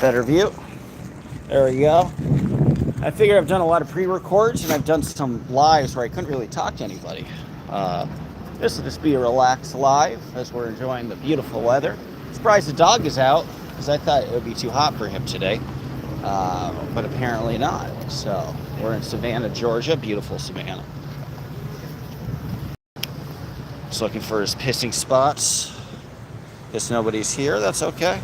Better view. There we go. I figured I've done a lot of pre-records and I've done some lives where I couldn't really talk to anybody. This will just be a relaxed live as we're enjoying the beautiful weather. Surprised the dog is out because I thought it would be too hot for him today, but apparently not. So we're in Savannah, Georgia, beautiful Savannah. Just looking for his pissing spots. Guess nobody's here. That's okay.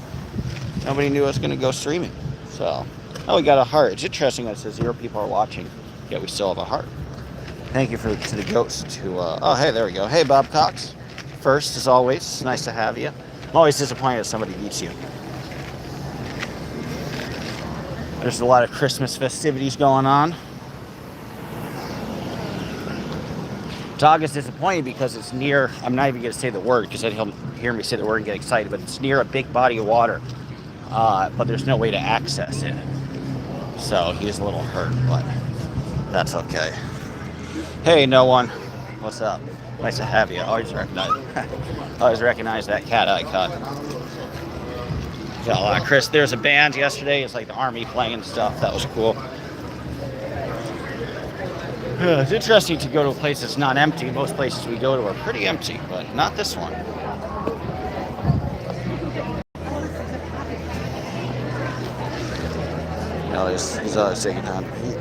Nobody knew I was going to go streaming. So, oh, we got a heart. It's interesting that it says 0 people are watching, yet we still have a heart. Thank you to the ghost who, oh, hey, there we go. Hey, Bob Cox. First, as always, it's nice to have you. I'm always disappointed if somebody beats you. There's a lot of Christmas festivities going on. Dog is disappointed because it's near, I'm not even going to say the word because then he'll hear me say the word and get excited, but it's near a big body of water, but there's no way to access it. So he's a little hurt, but that's okay. Hey, no one. What's up? Nice to have you. Always recognize that cat icon. Got a lot of Chris. There's a band yesterday. It's like the army playing stuff. That was cool. It's interesting to go to a place that's not empty. Most places we go to are pretty empty, but not this one. No, he's always taking time to eat.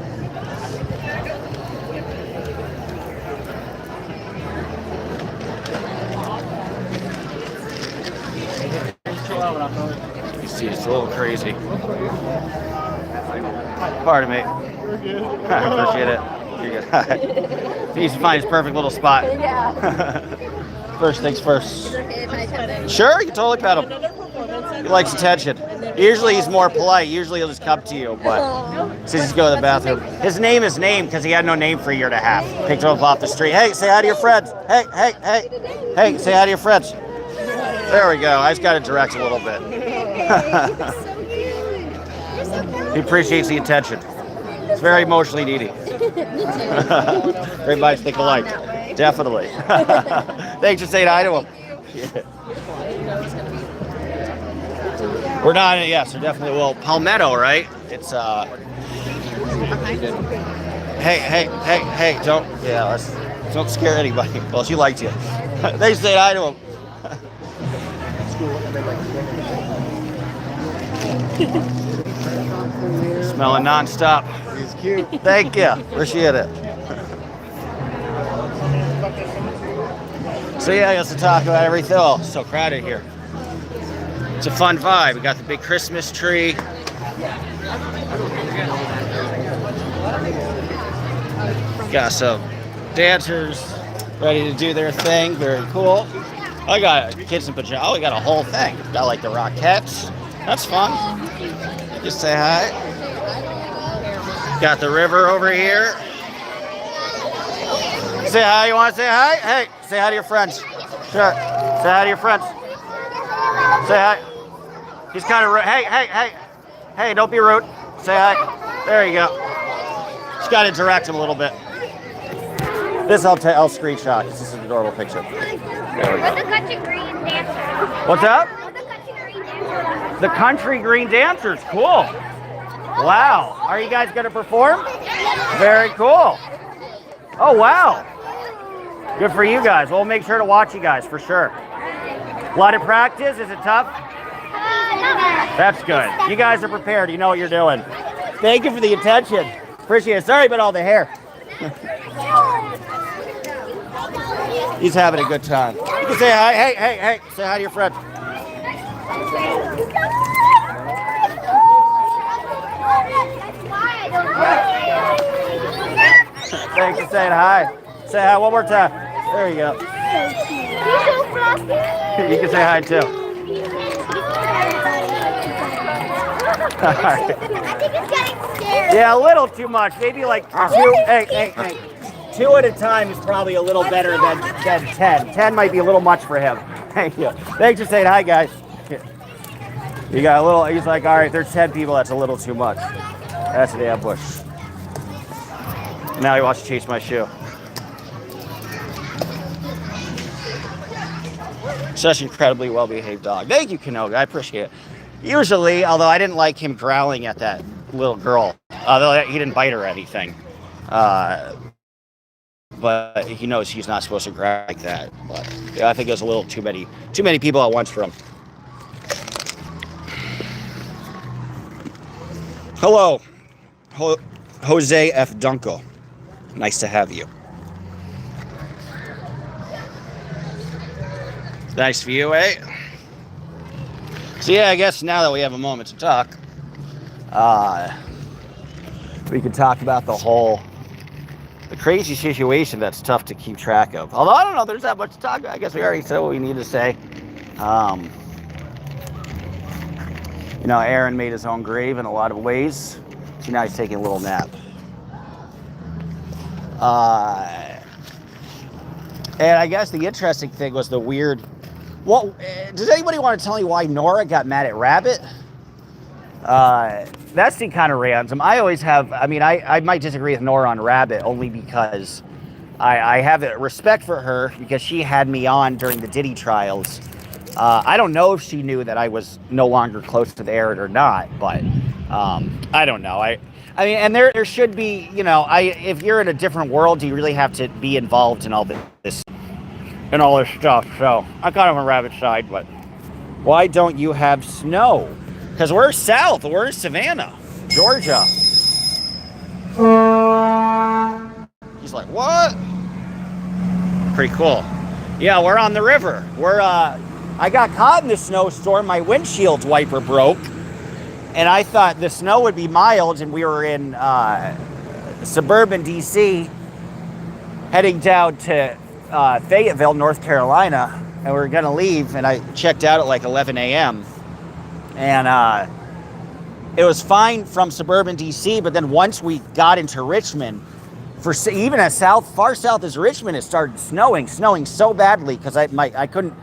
You see, it's a little crazy. Pardon me. I appreciate it. You're good. He needs to find his perfect little spot. Yeah. First things first. Sure, you can totally pet him. He likes attention. Usually he's more polite. Usually he'll just come to you, but since he's going to the bathroom. His name is named because he had no name for a year and a half. Picked him up off the street. Hey, say hi to your friends. Hey, hey, hey. Hey, say hi to your friends. There we go. I just got to direct a little bit. He appreciates the attention. It's very emotionally needy. Everybody's think alike. Definitely. Thanks for saying hi to him. Yeah. We're not, yes, we're definitely, well, Palmetto, right? It's, hey, don't scare anybody. Well, she liked you. Thanks for saying hi to him. Smelling nonstop. He's cute. Thank you. Appreciate it. So yeah, I guess to talk about everything. Oh, it's so crowded here. It's a fun vibe. We got the big Christmas tree. Got some dancers ready to do their thing. Very cool. I got kids in pajamas. Oh, we got a whole thing. Got like the Rockettes. That's fun. Just say hi. Got the river over here. Say hi. You want to say hi? Hey, say hi to your friends. Sure. Say hi to your friends. Say hi. He's kind of rude. Hey, don't be rude. Say hi. There you go. Just got to direct him a little bit. This I'll screenshot because this is an adorable picture. What's the country green dancers? What's up? What's the country green dancers? The country green dancers. Cool. Wow. Are you guys going to perform? Very cool. Oh, wow. Good for you guys. We'll make sure to watch you guys for sure. A lot of practice. Is it tough? That's good. You guys are prepared. You know what you're doing. Thank you for the attention. Appreciate it. Sorry about all the hair. He's having a good time. You can say hi. Hey. Say hi to your friends. Thanks for saying hi. Say hi one more time. There you go. You can say hi too. All right. I think it's getting scared. Yeah, a little too much. Maybe like 2. Hey. 2 at a time is probably a little better than 10. 10 might be a little much for him. Thank you. Thanks for saying hi, guys. You got a little, he's like, all right, there's 10 people, that's a little too much. That's an ambush. Now he wants to chase my shoe. Such an incredibly well-behaved dog. Thank you, Kanoga. I appreciate it. Usually, although I didn't like him growling at that little girl. Although he didn't bite her or anything. But he knows he's not supposed to growl like that. But yeah, I think there's a little too many people at once for him. Hello, Jose F. Dunkel. Nice to have you. Nice view, eh? So yeah, I guess now that we have a moment to talk, we can talk about the crazy situation that's tough to keep track of. Although I don't know, there's that much to talk about. I guess we already said what we need to say. Aaron made his own grave in a lot of ways. So now he's taking a little nap. And I guess the interesting thing was the weird... Well, does anybody want to tell me why Nora got mad at Rabbit? That seemed kind of random. I always have... I might disagree with Nora on Rabbit only because I have a respect for her because she had me on during the Diddy trials. I don't know if she knew that I was no longer close to the Aaron or not, but I don't know. And there should be, if you're in a different world, do you really have to be involved in all this stuff? So I'm kind of on Rabbit's side, but why don't you have snow? Because we're south. We're in Savannah, Georgia. He's like, what? Pretty cool. Yeah, we're on the river. I got caught in the snowstorm. My windshield wiper broke. And I thought the snow would be mild, and we were in suburban D.C. heading down to Fayetteville, North Carolina, and we were going to leave, and I checked out at like 11 a.m. And it was fine from suburban D.C., but then once we got into Richmond, even as far south as Richmond, it started snowing so badly because I couldn't.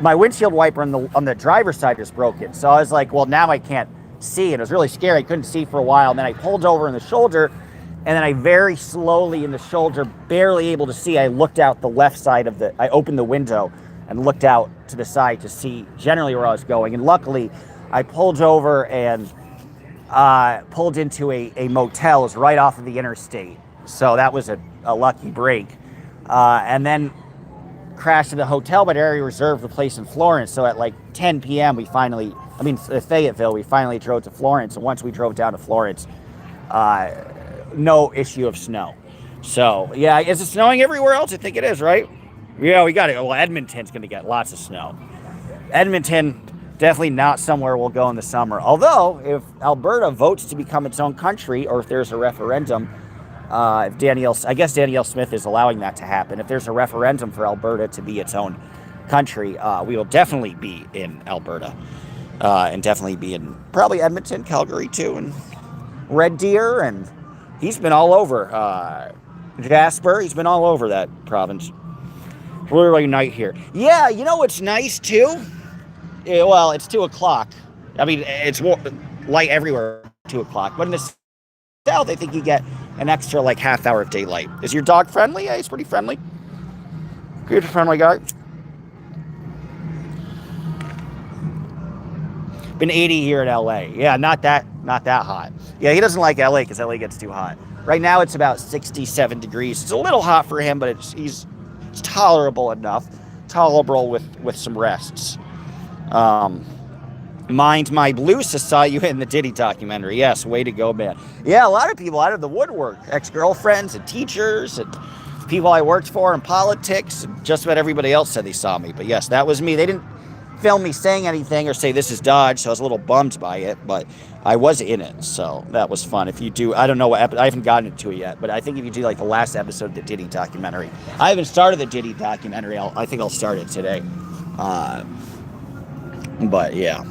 My windshield wiper on the driver's side was broken, so I was like, well, now I can't see, and it was really scary. I couldn't see for a while, and then I pulled over in the shoulder, and then I very slowly in the shoulder, barely able to see, I looked out the left side I opened the window and looked out to the side to see generally where I was going, and luckily I pulled over and pulled into a motel. It was right off of the interstate, so that was a lucky break, and then crashed to the hotel, but I already reserved the place in Florence. So at like 10 p.m. Fayetteville, we finally drove to Florence. And once we drove down to Florence, no issue of snow. So yeah, is it snowing everywhere else? I think it is, right? Yeah, we got it. Well, Edmonton's going to get lots of snow. Edmonton, definitely not somewhere we'll go in the summer. Although, if Alberta votes to become its own country, or if there's a referendum, I guess Danielle Smith is allowing that to happen. If there's a referendum for Alberta to be its own country, we will definitely be in Alberta, and definitely be in probably Edmonton, Calgary too, and Red Deer, and he's been all over. Jasper, he's been all over that province. Literally night here. Yeah, what's nice too? Yeah, well, it's 2 o'clock. It's light everywhere at 2 o'clock, but in the south, I think you get an extra like half hour of daylight. Is your dog friendly? Yeah, he's pretty friendly. Good friendly guy. Been 80 here in LA. Yeah, not that hot. Yeah, he doesn't like LA because LA gets too hot. Right now it's about 67 degrees. It's a little hot for him, but it's tolerable enough. Tolerable with some rests. Mind My Blues, I saw you in the Diddy documentary. Yes, way to go, man. Yeah, a lot of people out of the woodwork. Ex-girlfriends and teachers and people I worked for in politics. And just about everybody else said they saw me. But yes, that was me. They didn't film me saying anything or say this is Dodge, so I was a little bummed by it. But I was in it, so that was fun. If you do, I don't know what, I haven't gotten into it yet. But I think if you do like the last episode of the Diddy documentary. I haven't started the Diddy documentary. I think I'll start it today. But yeah.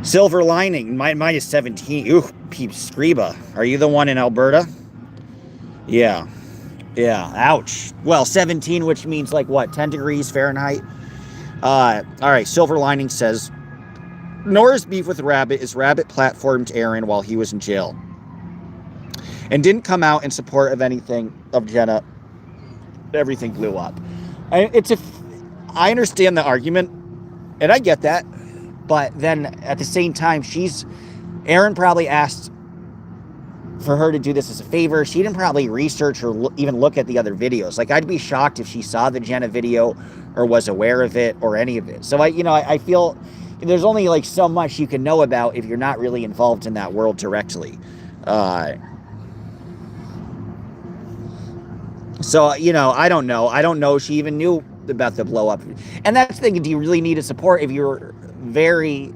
Silver lining, mine is 17. Ooh, peeps, Scriba. Are you the one in Alberta? Yeah. Ouch. Well, 17, which means like what, 10 degrees Fahrenheit? All right, Silver Lining says, Nora's beef with Rabbit is Rabbit platformed Aaron while he was in jail and didn't come out in support of anything of Jenna. Everything blew up. I understand the argument, and I get that. But then at the same time, Aaron probably asked for her to do this as a favor. She didn't probably research or even look at the other videos. Like, I'd be shocked if she saw the Jenna video or was aware of it or any of it. So I feel there's only like so much you can know about if you're not really involved in that world directly. So, I don't know. I don't know if she even knew about the blow up. And that's the thing. Do you really need a support if you're very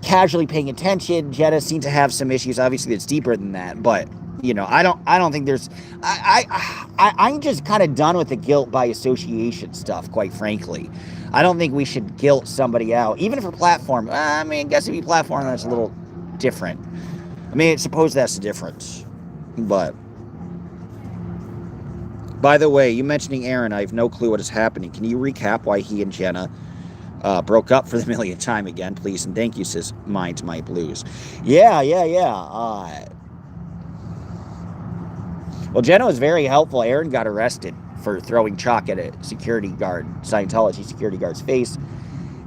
casually paying attention? Jenna seemed to have some issues. Obviously, it's deeper than that. But, I don't think there's... I'm just kind of done with the guilt by association stuff, quite frankly. I don't think we should guilt somebody out, even for platform. I guess if you platform, that's a little different. I suppose that's the difference. But... By the way, you mentioning Aaron, I have no clue what is happening. Can you recap why he and Jenna broke up for the millionth time again, please? And thank you, says Mind My Blues. Yeah. Well, Jenna was very helpful. Aaron got arrested for throwing chalk at a Scientology security guard's face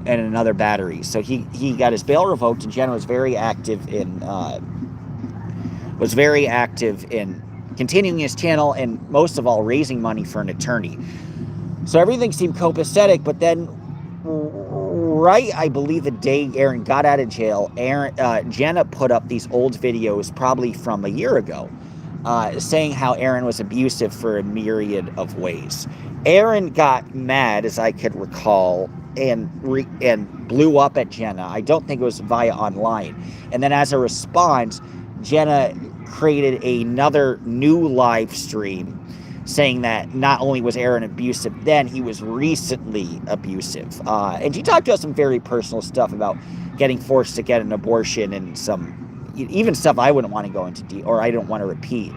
and another battery. So he got his bail revoked, and Jenna was very active in continuing his channel, and most of all, raising money for an attorney. So everything seemed copacetic, but then, right, I believe the day Aaron got out of jail, Jenna put up these old videos, probably from a year ago, saying how Aaron was abusive for a myriad of ways. Aaron got mad, as I could recall, and blew up at Jenna. I don't think it was via online. And then as a response, Jenna created another new live stream saying that not only was Aaron abusive then, he was recently abusive. And she talked about some very personal stuff about getting forced to get an abortion and even stuff I wouldn't want to go into or I don't want to repeat.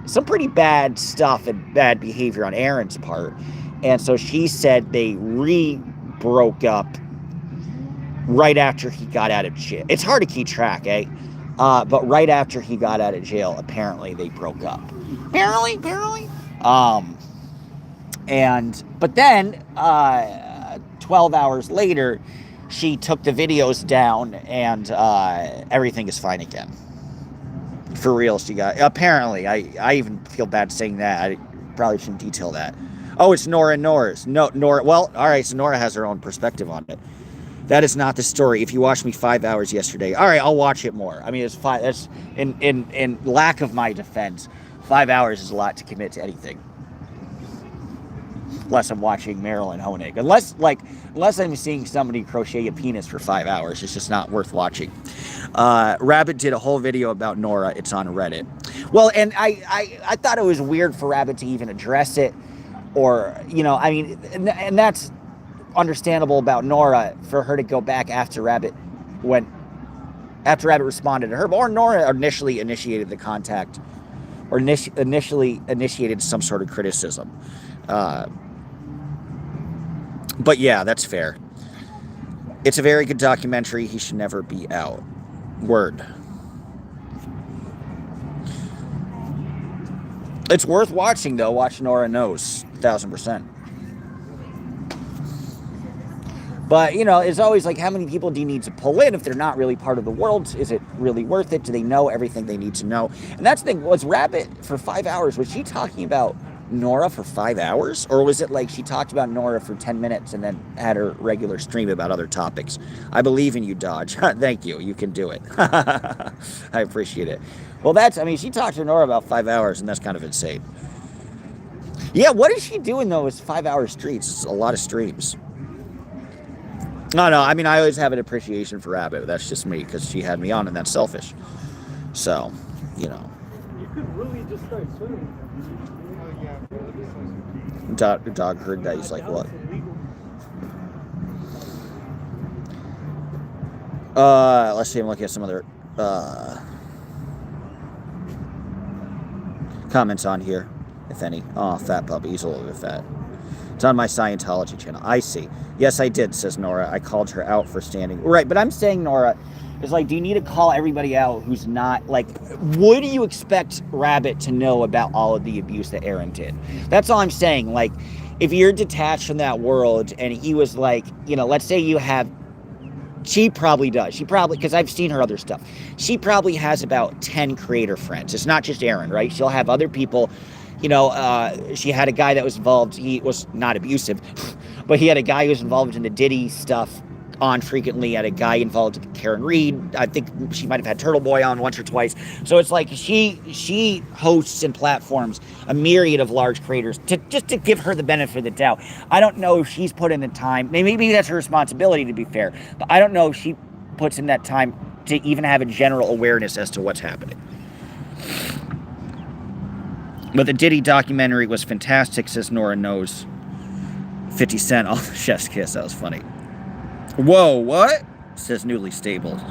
Some pretty bad stuff and bad behavior on Aaron's part. And so she said they broke up right after he got out of jail. It's hard to keep track, eh? But right after he got out of jail, apparently they broke up. Apparently. But then, 12 hours later, she took the videos down, and everything is fine again. For real, apparently, I even feel bad saying that. I probably shouldn't detail that. Oh, it's Nora and Nora's. No, Nora, well, all right, so Nora has her own perspective on it. That is not the story. If you watched me 5 hours yesterday, all right, I'll watch it more. It's 5. That's in lack of my defense. 5 hours is a lot to commit to anything. Unless I'm watching Marilyn Honig. Unless I'm seeing somebody crochet a penis for 5 hours, it's just not worth watching. Rabbit did a whole video about Nora. It's on Reddit. Well, and I thought it was weird for Rabbit to even address it, or and that's understandable about Nora, for her to go back after Rabbit responded to her, or Nora initially initiated the contact, or initially initiated some sort of criticism. But yeah, that's fair. It's a very good documentary. He should never be out. Word. It's worth watching, though. Watch Nora Knows. 1000%. But, it's always like, how many people do you need to pull in if they're not really part of the world? Is it really worth it? Do they know everything they need to know? And that's the thing. Was Rabbit for 5 hours, was she talking about Nora for 5 hours? Or was it like she talked about Nora for 10 minutes and then had her regular stream about other topics? I believe in you, Dodge. Thank you. You can do it. I appreciate it. Well, she talked to Nora about 5 hours, and that's kind of insane. Yeah, what is she doing, though, with 5 hour streams? It's a lot of streams. No, I always have an appreciation for Rabbit. That's just me, because she had me on, and that's selfish. So, You could really just start swimming. Dog heard that. He's like, what? Let's see. I'm looking at some other comments on here, if any. Oh, fat puppy. He's a little bit fat. It's on my Scientology channel. I see. Yes, I did, says Nora. I called her out for standing. Right, but I'm saying, Nora, is like, do you need to call everybody out who's not, like, what do you expect Rabbit to know about all of the abuse that Aaron did? That's all I'm saying. Like, if you're detached from that world and he was like, let's say you have She probably does. She probably, because I've seen her other stuff. She probably has about 10 creator friends. It's not just Aaron, right? She'll have other people. She had a guy that was involved. He was not abusive, but he had a guy who was involved in the Diddy stuff on frequently. Had a guy involved with Karen Reed. I think she might have had Turtle Boy on once or twice. So it's like she hosts and platforms a myriad of large creators just to give her the benefit of the doubt. I don't know if she's put in the time. Maybe that's her responsibility, to be fair, but I don't know if she puts in that time to even have a general awareness as to what's happening. But the Diddy documentary was fantastic, says Nora Knows. 50 Cent off the Chef's Kiss. That was funny. Whoa, what? Says New Leaf Stables.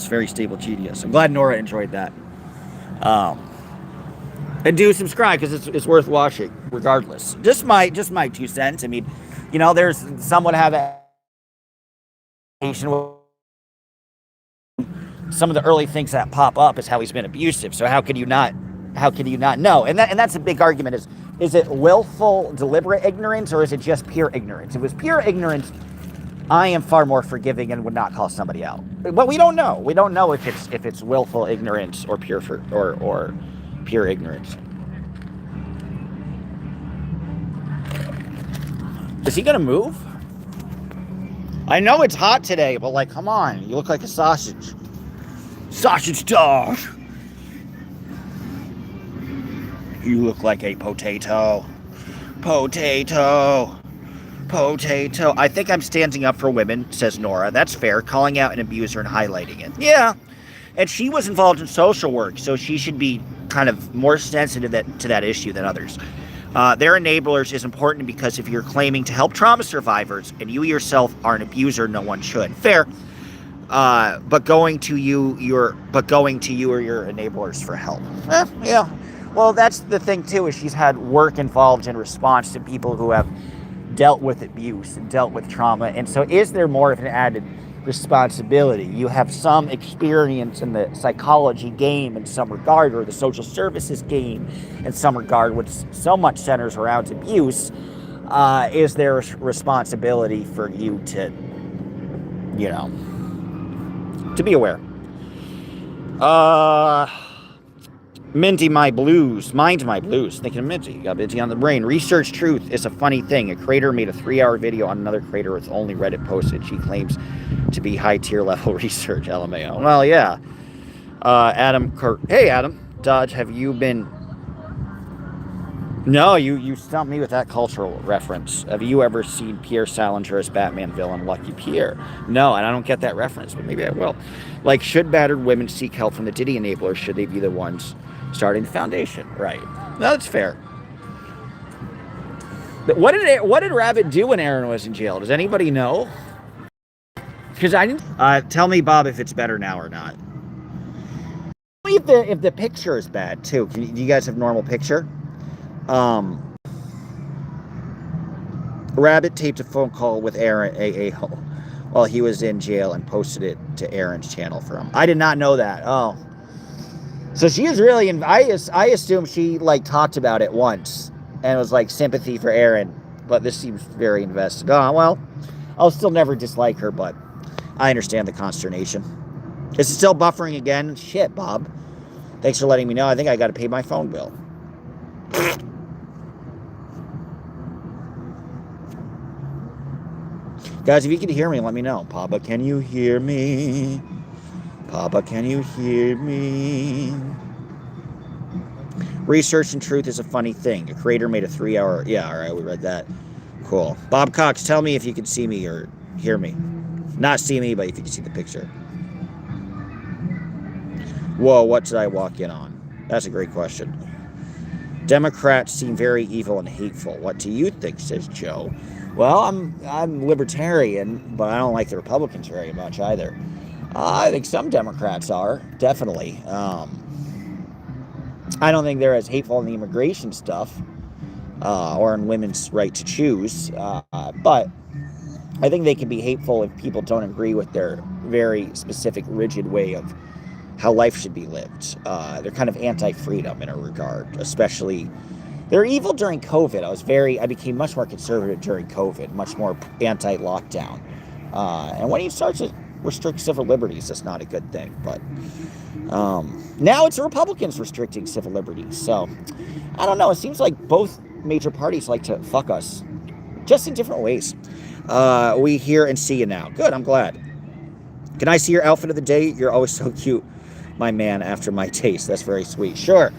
Very stable genius. I'm glad Nora enjoyed that. And do subscribe, because it's worth watching, regardless. Just my 2 cents. I mean, there's someone have a some of the early things that pop up is how he's been abusive. So how can you not know? And that's a big argument. Is it willful, deliberate ignorance, or is it just pure ignorance? If it was pure ignorance, I am far more forgiving and would not call somebody out. But we don't know. We don't know if it's willful ignorance or pure ignorance. Is he gonna move? I know it's hot today, but like, come on, you look like a sausage. Sausage dog. You look like a potato. Potato. I think I'm standing up for women, says Nora. That's fair. Calling out an abuser and highlighting it. Yeah. And she was involved in social work, so she should be kind of more sensitive to that issue than others. Their enablers is important because if you're claiming to help trauma survivors and you yourself are an abuser, no one should. Fair. But going to you or your enablers for help. Yeah. Well, that's the thing too, is she's had work involved in response to people who have dealt with abuse and dealt with trauma. And so is there more of an added responsibility? You have some experience in the psychology game in some regard, or the social services game in some regard, which so much centers around abuse. Is there a responsibility for you to be aware? Mind my blues. Thinking of Minty. Got Minty on the brain. Research truth is a funny thing. A creator made a 3-hour video on another creator with only Reddit posted. She claims to be high tier level research. LMAO. Well, yeah. Adam. Hey, Adam. Dodge, have you been... No, you stumped me with that cultural reference. Have you ever seen Pierre Salinger as Batman villain Lucky Pierre? No, and I don't get that reference, but maybe I will. Like, should battered women seek help from the Diddy enablers? Should they be the ones starting the foundation? Right. No, that's fair. But what did Rabbit do when Aaron was in jail? Does anybody know? Because I didn't... tell me, Bob, if it's better now or not. If the picture is bad, too. Do you guys have normal picture? Rabbit taped a phone call with Aaron A.A.Ho while he was in jail and posted it to Aaron's channel for him. I did not know that. Oh. So she is really... I assume she, talked about it once and was, sympathy for Aaron. But this seems very invested. Oh, well, I'll still never dislike her, but I understand the consternation. Is it still buffering again? Shit, Bob. Thanks for letting me know. I think I got to pay my phone bill. Guys, if you can hear me, let me know. Papa, can you hear me? Papa, can you hear me? Research and truth is a funny thing. A creator made a 3-hour... Yeah, all right, we read that. Cool. Bob Cox, tell me if you can see me or hear me. Not see me, but if you can see the picture. Whoa, what did I walk in on? That's a great question. Democrats seem very evil and hateful. What do you think, says Joe? Well, I'm libertarian, but I don't like the Republicans very much either. I think some Democrats are, definitely. I don't think they're as hateful in the immigration stuff or in women's right to choose, but I think they can be hateful if people don't agree with their very specific, rigid way of how life should be lived. They're kind of anti-freedom in a regard, especially... They're evil during COVID. I became much more conservative during COVID, much more anti-lockdown. And when he starts to restrict civil liberties, that's not a good thing. But now it's the Republicans restricting civil liberties. So I don't know. It seems like both major parties like to fuck us, just in different ways. We hear and see you now. Good, I'm glad. Can I see your outfit of the day? You're always so cute, my man, after my taste. That's very sweet. Sure.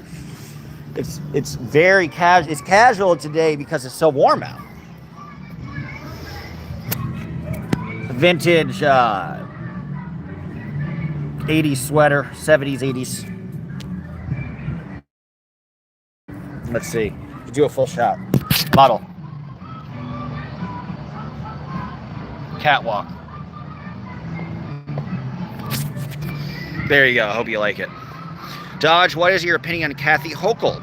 It's very casual. It's casual today because it's so warm out. Vintage 80s sweater, 70s, 80s. Let's see. Do a full shot. Model. Catwalk. There you go. I hope you like it. Dodge, what is your opinion on Kathy Hochul?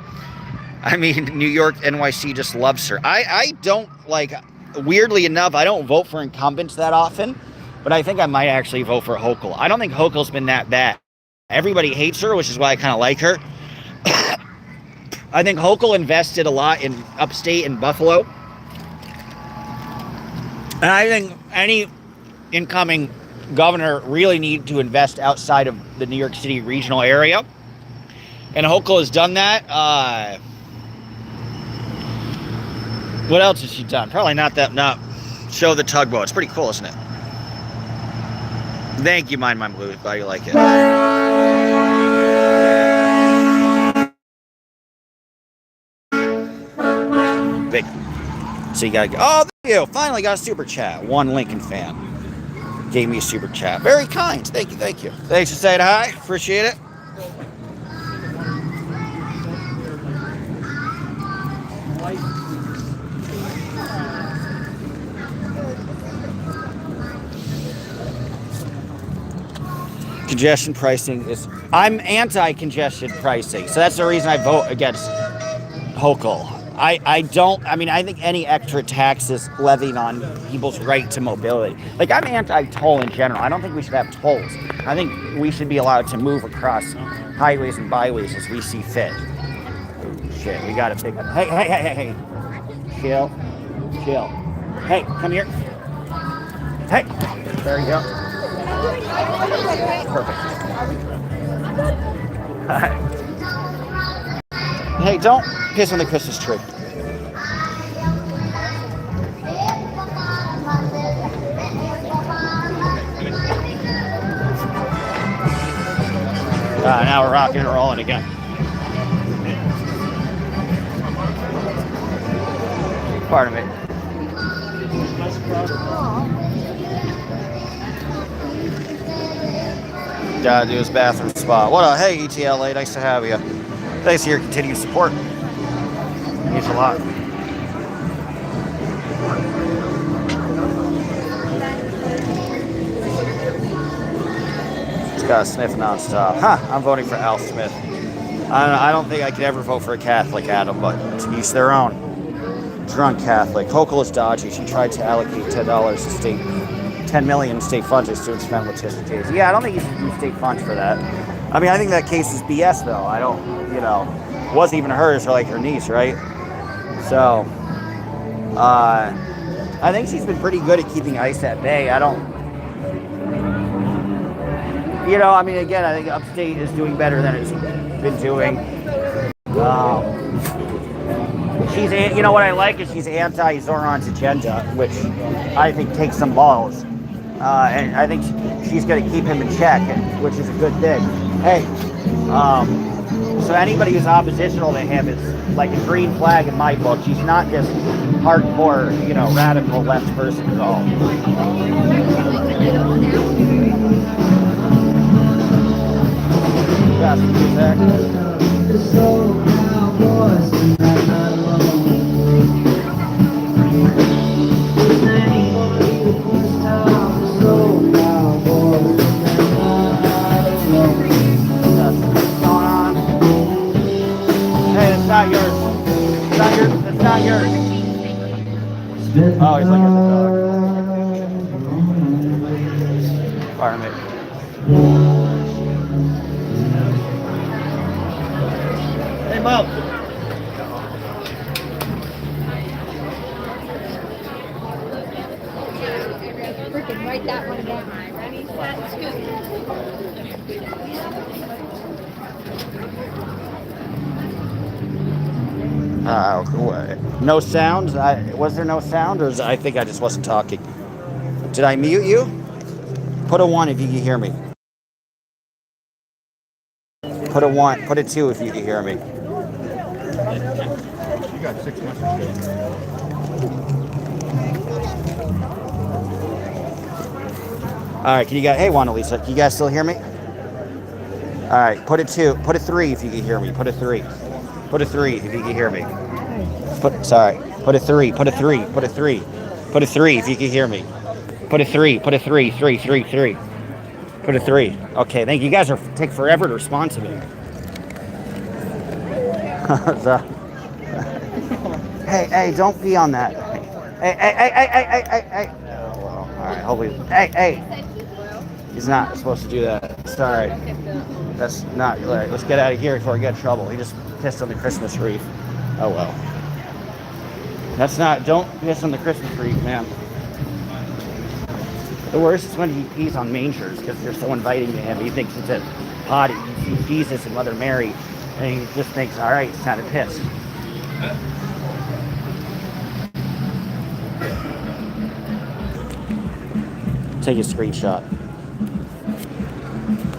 I mean, New York NYC just loves her. I don't, like, weirdly enough, I don't vote for incumbents that often, but I think I might actually vote for Hochul. I don't think Hochul's been that bad. Everybody hates her, which is why I kind of like her. I think Hochul invested a lot in upstate and Buffalo. And I think any incoming governor really need to invest outside of the New York City regional area. And Hochul has done that. What else has she done? Probably not that. No. Show the tugboat. It's pretty cool, isn't it? Thank you, Mind My Blues. Glad you like it. Big. So you gotta go. Oh, thank you. Finally got a super chat. One Lincoln fan gave me a super chat. Very kind. Thank you. Thank you. Thanks for saying hi. Appreciate it. Congestion pricing is... I'm anti-congestion pricing, so that's the reason I vote against Hochul. I don't... I mean, I think any extra taxes levied on people's right to mobility. Like, I'm anti-toll in general. I don't think we should have tolls. I think we should be allowed to move across highways and byways as we see fit. Oh, shit, we got a big... Hey. Chill. Hey, come here. Hey, there you go. Perfect. Hey, don't piss on the Christmas tree. Now we're rocking and rolling again. Pardon me. Gotta do his bathroom spot. What a hey, ETLA, nice to have you. Thanks for your continued support. Means a lot. Just gotta sniff nonstop. I'm voting for Al Smith. I don't think I could ever vote for a Catholic, Adam, but to each their own. Drunk Catholic. Hochul is dodgy. She tried to allocate $10 to state, $10 million state funds to expend Letitia James. Yeah, I don't think you should use state funds for that. I mean, I think that case is BS, though. I don't, it wasn't even hers or like her niece, right? So, I think she's been pretty good at keeping ICE at bay. I mean, again, I think upstate is doing better than it's been doing. She's, what I like is she's anti-Zoran's agenda, which I think takes some balls. And I think she's going to keep him in check, which is a good thing. Hey, so anybody who's oppositional to him is like a green flag in my book. She's not this hardcore, radical left person at all. Not yours. It's not yours. Oh, he's looking at the dog. Pardon me. Hey, Mo. Write that one down. Ready, set, scoop. No sound? Was there no sound, or I think I just wasn't talking? Did I mute you? Put a 1 if you can hear me. Put a 1. Put a 2 if you can hear me. You got 6 messages. All right, can you guys? Hey, Juana Lisa, can you guys still hear me? All right, put a 2. Put a 3 if you can hear me. Put a 3. Put a 3 if you can hear me. Sorry. Put a 3. Put a 3. Put a 3. Put a 3 if you can hear me. Put a 3. Put a 3. 3. 3. 3. Put a 3. Okay, thank you. You guys take forever to respond to me. Hey, don't be on that. Hey. Well, all right, hopefully. Hey. He's not supposed to do that. Sorry. That's not right. Let's get out of here before I get in trouble. He just pissed on the Christmas wreath. Oh well. That's not. Don't piss on the Christmas wreath, man. The worst is when he pees on mangers because they're so inviting to him. He thinks it's a potty. He sees Jesus and Mother Mary, and he just thinks, all right, it's time to piss. Take a screenshot.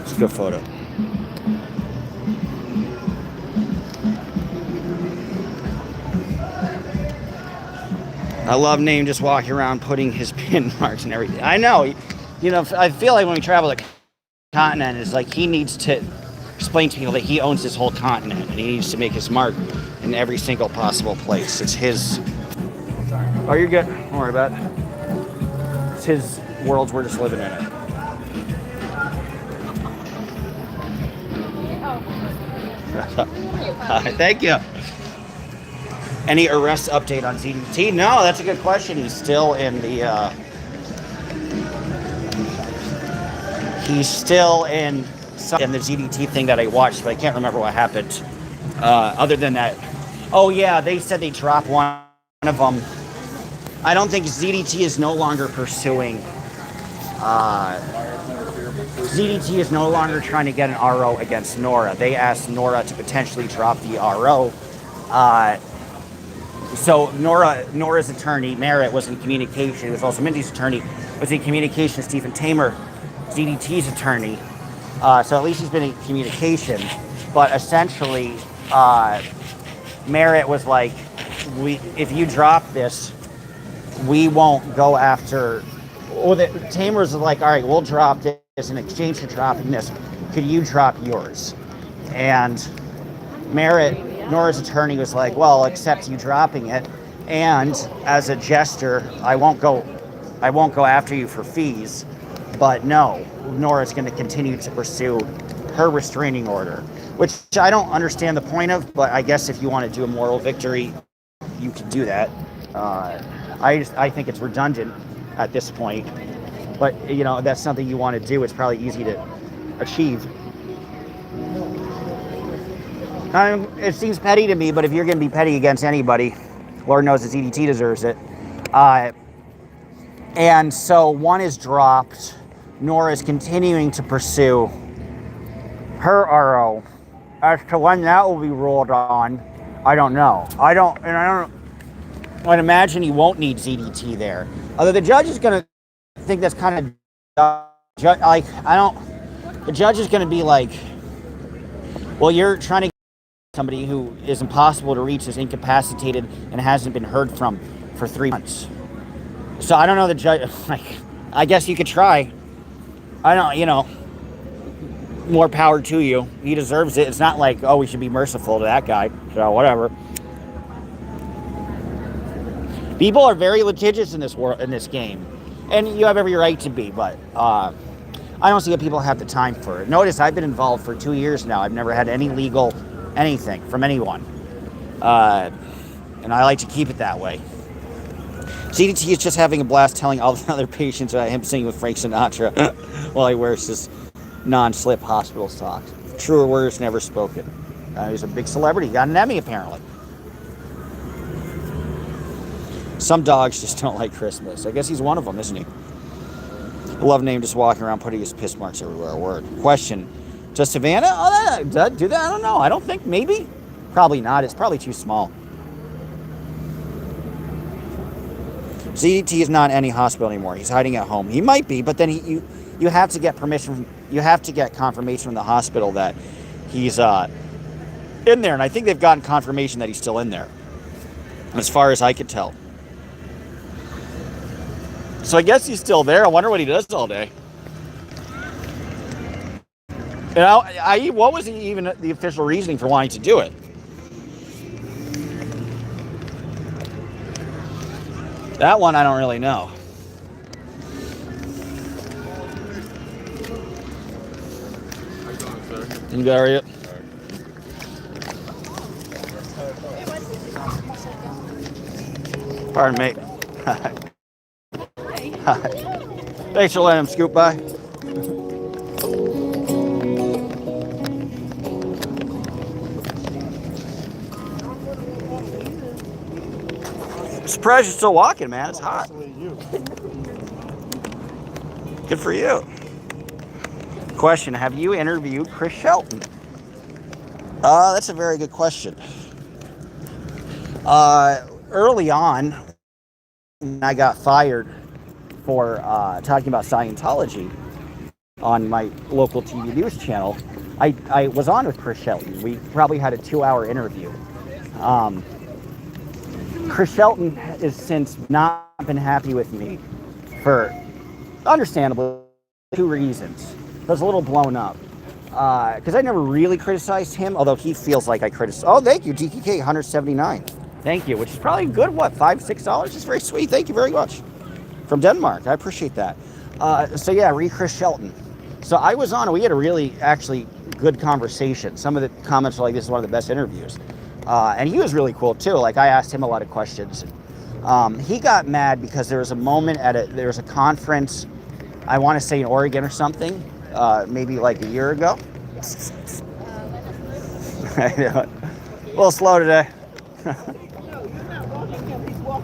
It's a good photo. I love Name just walking around putting his pin marks and everything. I know. You know, I feel like when we travel the continent, it's like he needs to explain to people that he owns this whole continent and he needs to make his mark in every single possible place. It's his. Oh, you're good. Don't worry about it. It's his world. We're just living in it. Thank you. Any arrest update on ZDT? No, that's a good question. He's still in the. He's still in the ZDT thing that I watched, but I can't remember what happened. Other than that, oh yeah, they said they dropped one of them. I don't think ZDT is no longer pursuing. ZDT is no longer trying to get an RO against Nora. They asked Nora to potentially drop the RO. So Nora's attorney, Merritt, was in communication. It was also Mindy's attorney, was in communication with Stephen Tamer, ZDT's attorney. So at least he's been in communication. But essentially, Merritt was like, if you drop this, we won't go after. Well, Tamer's like, all right, we'll drop this in exchange for dropping this. Could you drop yours? And Merritt, Nora's attorney, was like, well, I'll accept you dropping it, and as a gesture, I won't go after you for fees. But no, Nora's going to continue to pursue her restraining order, which I don't understand the point of, but I guess if you want to do a moral victory, you can do that. I think it's redundant at this point, but you know, that's something you want to do. It's probably easy to achieve. It seems petty to me, but if you're going to be petty against anybody, Lord knows that ZDT deserves it. And so one is dropped. Nora is continuing to pursue her RO. As to when that will be ruled on, I don't know. I'd imagine he won't need ZDT there. Although the judge is going to think that's kind of like, the judge is going to be like, well, you're trying to get somebody who is impossible to reach, is incapacitated, and hasn't been heard from for 3 months. So I don't know the judge, like, I guess you could try. I don't, more power to you. He deserves it. It's not like, oh, we should be merciful to that guy. So whatever. People are very litigious in this world, in this game, and you have every right to be. But I don't see what people have the time for. Notice I've been involved for 2 years now. I've never had any legal anything from anyone, and I like to keep it that way. CDT is just having a blast telling all the other patients about him singing with Frank Sinatra while he wears his non-slip hospital socks. Truer words never spoken. He's a big celebrity. He got an Emmy, apparently. Some dogs just don't like Christmas. I guess he's one of them, isn't he? Love name just walking around putting his piss marks everywhere. Word. Question. Does Savannah do that? I don't know. I don't think. Maybe. Probably not. It's probably too small. ZDT is not in any hospital anymore. He's hiding at home. He might be, but then you have to get permission. You have to get confirmation from the hospital that he's in there, and I think they've gotten confirmation that he's still in there, as far as I could tell. So I guess he's still there. I wonder what he does all day. You know, what was even the official reasoning for wanting to do it? That one I don't really know. You got it? Pardon me. Hi. Thanks for letting him scoot by. Surprised you're still walking, man. It's hot. Good for you. Question, have you interviewed Chris Shelton? That's a very good question. Early on, when I got fired for talking about Scientology on my local TV news channel, I was on with Chris Shelton. We probably had a 2-hour interview. Chris Shelton has since not been happy with me for, understandably, 2 reasons. I was a little blown up. Because I never really criticized him, although he feels like I criticized. Oh, thank you, DKK 179. Thank you, which is probably good, what, $5, $6? It's very sweet. Thank you very much. From Denmark. I appreciate that. So yeah, Chris Shelton. So I was on, we had a really, actually, good conversation. Some of the comments were like, this is one of the best interviews. And he was really cool too. Like I asked him a lot of questions. He got mad because there was a moment there was a conference, I want to say in Oregon or something, maybe like a year ago. I know. A little slow today.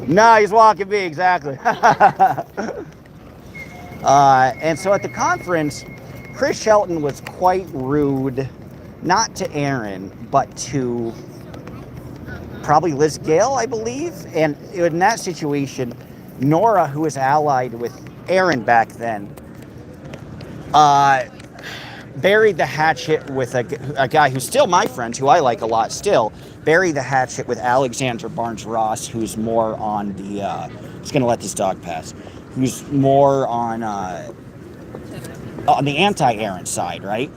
No, he's walking me, exactly. And so at the conference, Chris Shelton was quite rude, not to Aaron, but to probably Liz Gale, I believe. And in that situation, Nora, who was allied with Aaron back then, buried the hatchet with a guy who's still my friend, who I like a lot still, buried the hatchet with Alexander Barnes Ross, who's more on the, just going to let this dog pass, who's more on the anti-Aaron side, right?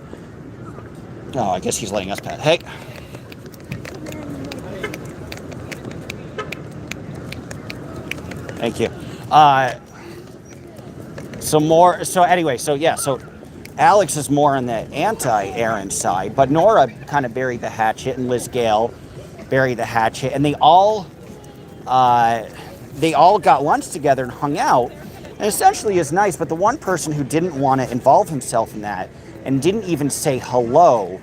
Oh, I guess he's letting us pass. Hey. Thank you. So Alex is more on the anti-Aaron side, but Nora kind of buried the hatchet, and Liz Gale buried the hatchet, and they all got lunch together and hung out, and essentially is nice. But the one person who didn't want to involve himself in that and didn't even say hello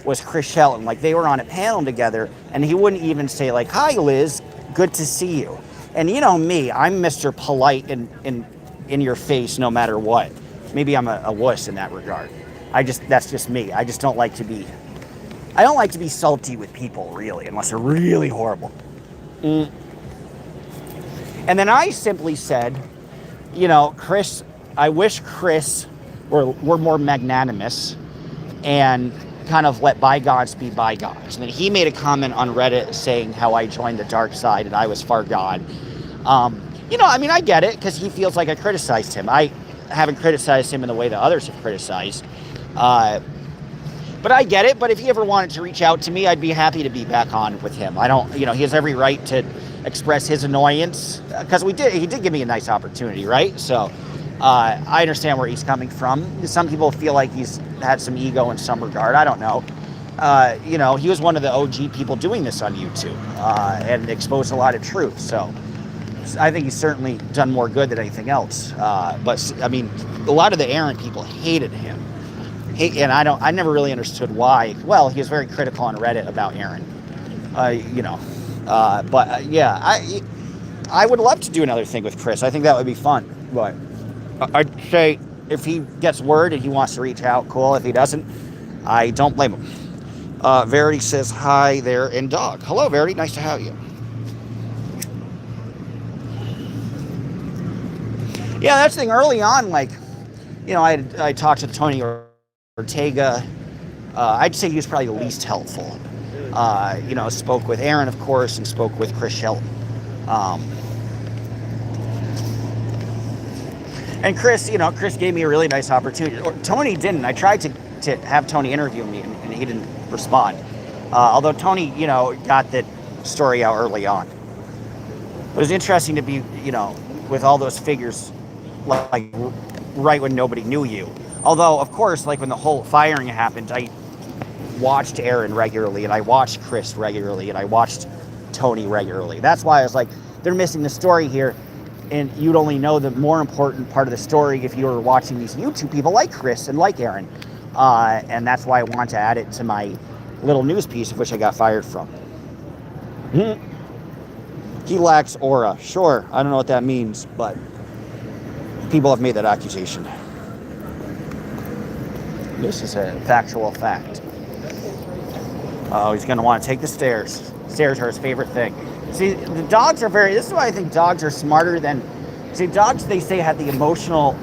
was Chris Shelton. Like, they were on a panel together, and he wouldn't even say, like, "Hi, Liz, good to see you." And you know me, I'm Mr. Polite in your face no matter what. Maybe I'm a wuss in that regard. That's just me. I don't like to be salty with people, really, unless they're really horrible. And then I simply said, you know, Chris, I wish Chris were more magnanimous and kind of let bygones be bygones. And then he made a comment on Reddit saying how I joined the dark side and I was far gone. You know, I mean, I get it, because he feels like I criticized him. I haven't criticized him in the way that others have criticized. But I get it. But if he ever wanted to reach out to me, I'd be happy to be back on with him. He has every right to express his annoyance, because he did give me a nice opportunity, right? So I understand where he's coming from. Some people feel like he's had some ego in some regard. I don't know. He was one of the OG people doing this on YouTube and exposed a lot of truth. So I think he's certainly done more good than anything else. But I mean, a lot of the Aaron people hated him. And I never really understood why. Well, he was very critical on Reddit about Aaron. Yeah, I would love to do another thing with Chris. I think that would be fun. But I'd say if he gets word and he wants to reach out, cool. If he doesn't, I don't blame him. Verity says hi there and dog. Hello, Verity. Nice to have you. Yeah, that's the thing. Early on, like, I talked to Tony Ortega. I'd say he was probably the least helpful. Spoke with Aaron, of course, and spoke with Chris Shelton. And Chris, Chris gave me a really nice opportunity. Tony didn't. I tried to have Tony interview me, and he didn't respond. Although Tony, got that story out early on. It was interesting to be, with all those figures, like right when nobody knew you. Although, of course, like when the whole firing happened, I watched Aaron regularly, and I watched Chris regularly, and I watched Tony regularly. That's why I was like, they're missing the story here, and you'd only know the more important part of the story if you were watching these YouTube people like Chris and like Aaron. And that's why I want to add it to my little news piece, of which I got fired from. He lacks aura. Sure, I don't know what that means, but people have made that accusation. This is a factual fact. Oh, he's going to want to take the stairs. Stairs are his favorite thing. See, the dogs are this is why I think dogs are smarter than, dogs, they say, have the emotional,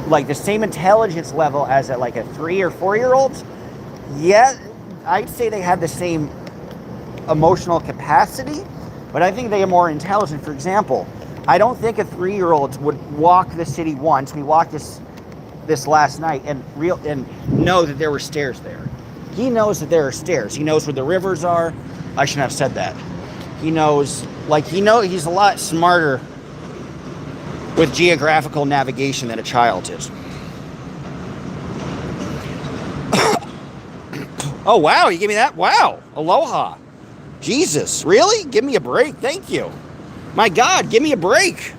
like the same intelligence level as like a 3 or 4-year-old. Yeah, I'd say they have the same emotional capacity, but I think they are more intelligent. For example, I don't think a 3-year-old would walk the city once. We walked this last night and know that there were stairs there. He knows that there are stairs. He knows where the rivers are. I shouldn't have said that. He knows, he's a lot smarter with geographical navigation than a child is. Oh, wow, you gave me that? Wow, aloha. Jesus, really? Give me a break, thank you. My God, give me a break.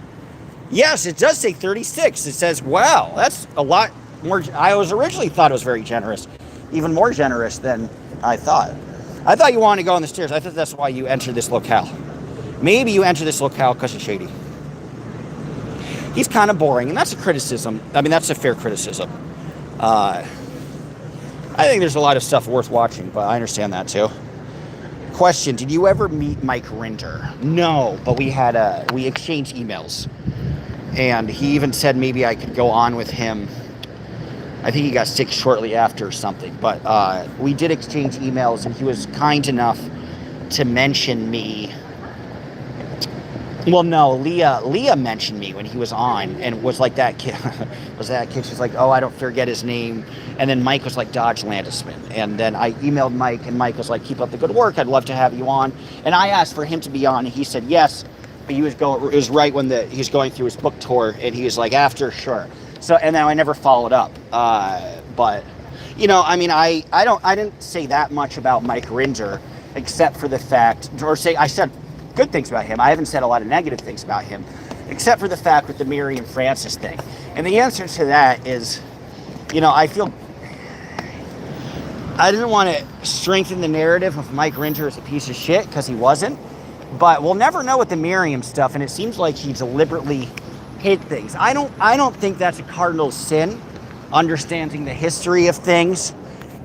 Yes, it does say 36. It says, wow, that's a lot more. I originally thought it was very generous. Even more generous than I thought. I thought you wanted to go on the stairs. I thought that's why you entered this locale. Maybe you entered this locale because of Shady. He's kind of boring, and that's a criticism. I mean, that's a fair criticism. I think there's a lot of stuff worth watching, but I understand that too. Question, did you ever meet Mike Rinder? No, but we exchanged emails. And he even said maybe I could go on with him. I think he got sick shortly after or something. But we did exchange emails, and he was kind enough to mention me. Well, no, Leah mentioned me when he was on, and was like that kid. She's like, oh, I don't forget his name. And then Mike was like, Dodge Landisman. And then I emailed Mike, and Mike was like, keep up the good work. I'd love to have you on. And I asked for him to be on, and he said yes. But it was right when he was going through his book tour, and he was like, after, sure. So, and then I never followed up. But, I mean, I didn't say that much about Mike Rinder, except for the fact, I said good things about him. I haven't said a lot of negative things about him, except for the fact with the Miriam Francis thing. And the answer to that is, I feel I didn't want to strengthen the narrative of Mike Rinder as a piece of shit, because he wasn't. But we'll never know with the Miriam stuff, and it seems like he deliberately hid things. I don't think that's a cardinal sin, understanding the history of things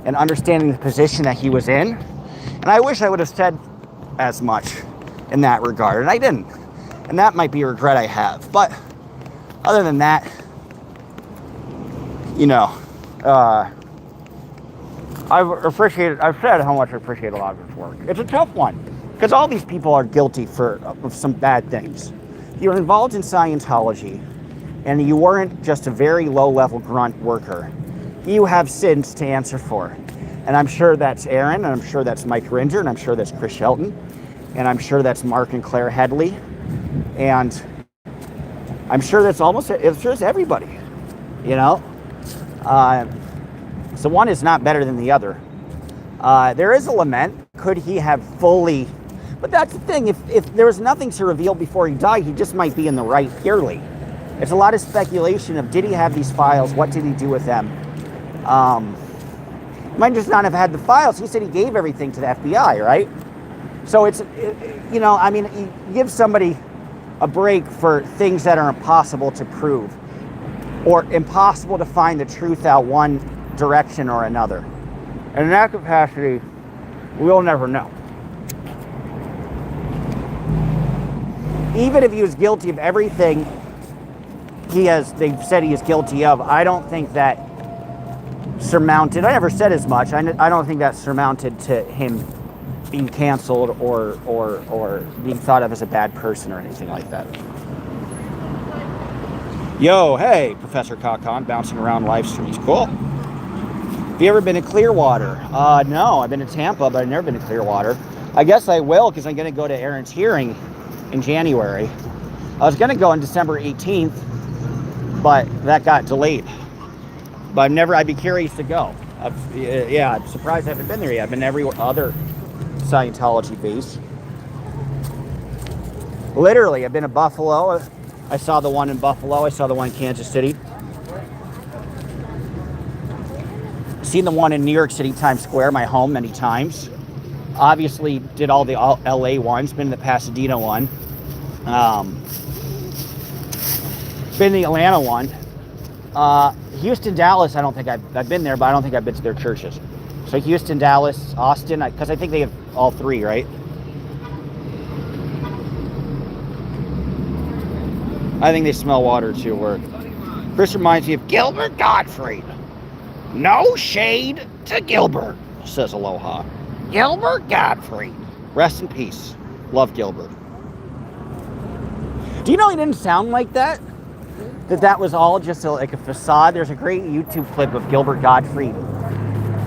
and understanding the position that he was in. And I wish I would have said as much in that regard, and I didn't. And that might be a regret I have. But other than that, I've said how much I appreciate a lot of his work. It's a tough one, because all these people are guilty of some bad things. You're involved in Scientology, and you weren't just a very low-level grunt worker. You have sins to answer for. And I'm sure that's Aaron, and I'm sure that's Mike Rinder, and I'm sure that's Chris Shelton, and I'm sure that's Mark and Claire Headley, and I'm sure that's it's everybody, So one is not better than the other. There is a lament. Could he have fully... But that's the thing. If there was nothing to reveal before he died, he just might be in the right purely. It's a lot of speculation of, did he have these files? What did he do with them? He might just not have had the files. He said he gave everything to the FBI, right? So you give somebody a break for things that are impossible to prove. or impossible to find the truth out one direction or another. And in that capacity, we'll never know. Even if he was guilty of everything they've said he is guilty of, I don't think that surmounted, I never said as much, I don't think that's surmounted to him being canceled or being thought of as a bad person or anything like that. Yo, hey, Professor Kakon, bouncing around live streams. Cool. Have you ever been to Clearwater? No, I've been to Tampa, but I've never been to Clearwater. I guess I will, because I'm going to go to Aaron's hearing in January. I was going to go on December 18th, but that got delayed. But I'd be curious to go. I'm surprised I haven't been there yet. I've been to every other Scientology base. Literally, I've been to Buffalo. I saw the one in Buffalo. I saw the one in Kansas City. Seen the one in New York City, Times Square, my home, many times. Obviously, did all the LA ones. Been to the Pasadena one. Been to the Atlanta one. Houston, Dallas, I don't think I've been there, but I don't think I've been to their churches. So Houston, Dallas, Austin, because I think they have all three, right? I think they smell water too. Work. Chris reminds me of Gilbert Gottfried. No shade to Gilbert, says Aloha. Gilbert Gottfried. Rest in peace. Love Gilbert. Do you know he didn't sound like that? That was all just like a facade? There's a great YouTube clip of Gilbert Gottfried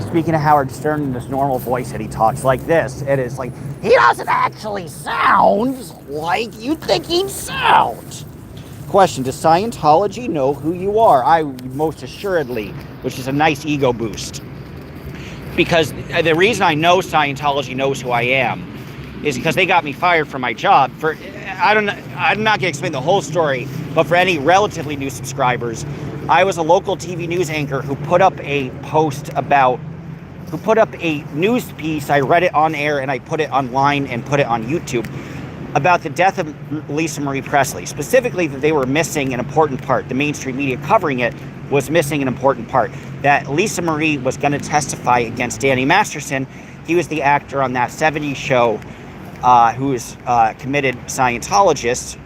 speaking to Howard Stern in this normal voice, and he talks like this. It is like, he doesn't actually sound like you think he'd sound. Question, does Scientology know who you are? I most assuredly, which is a nice ego boost. Because the reason I know Scientology knows who I am is because they got me fired from my job. I'm not going to explain the whole story, but for any relatively new subscribers, I was a local TV news anchor who put up a news piece. I read it on air and I put it online and put it on YouTube about the death of Lisa Marie Presley. Specifically, that they were missing an important part. The mainstream media covering it was missing an important part. That Lisa Marie was going to testify against Danny Masterson. He was the actor on that 70s show who was committed Scientologist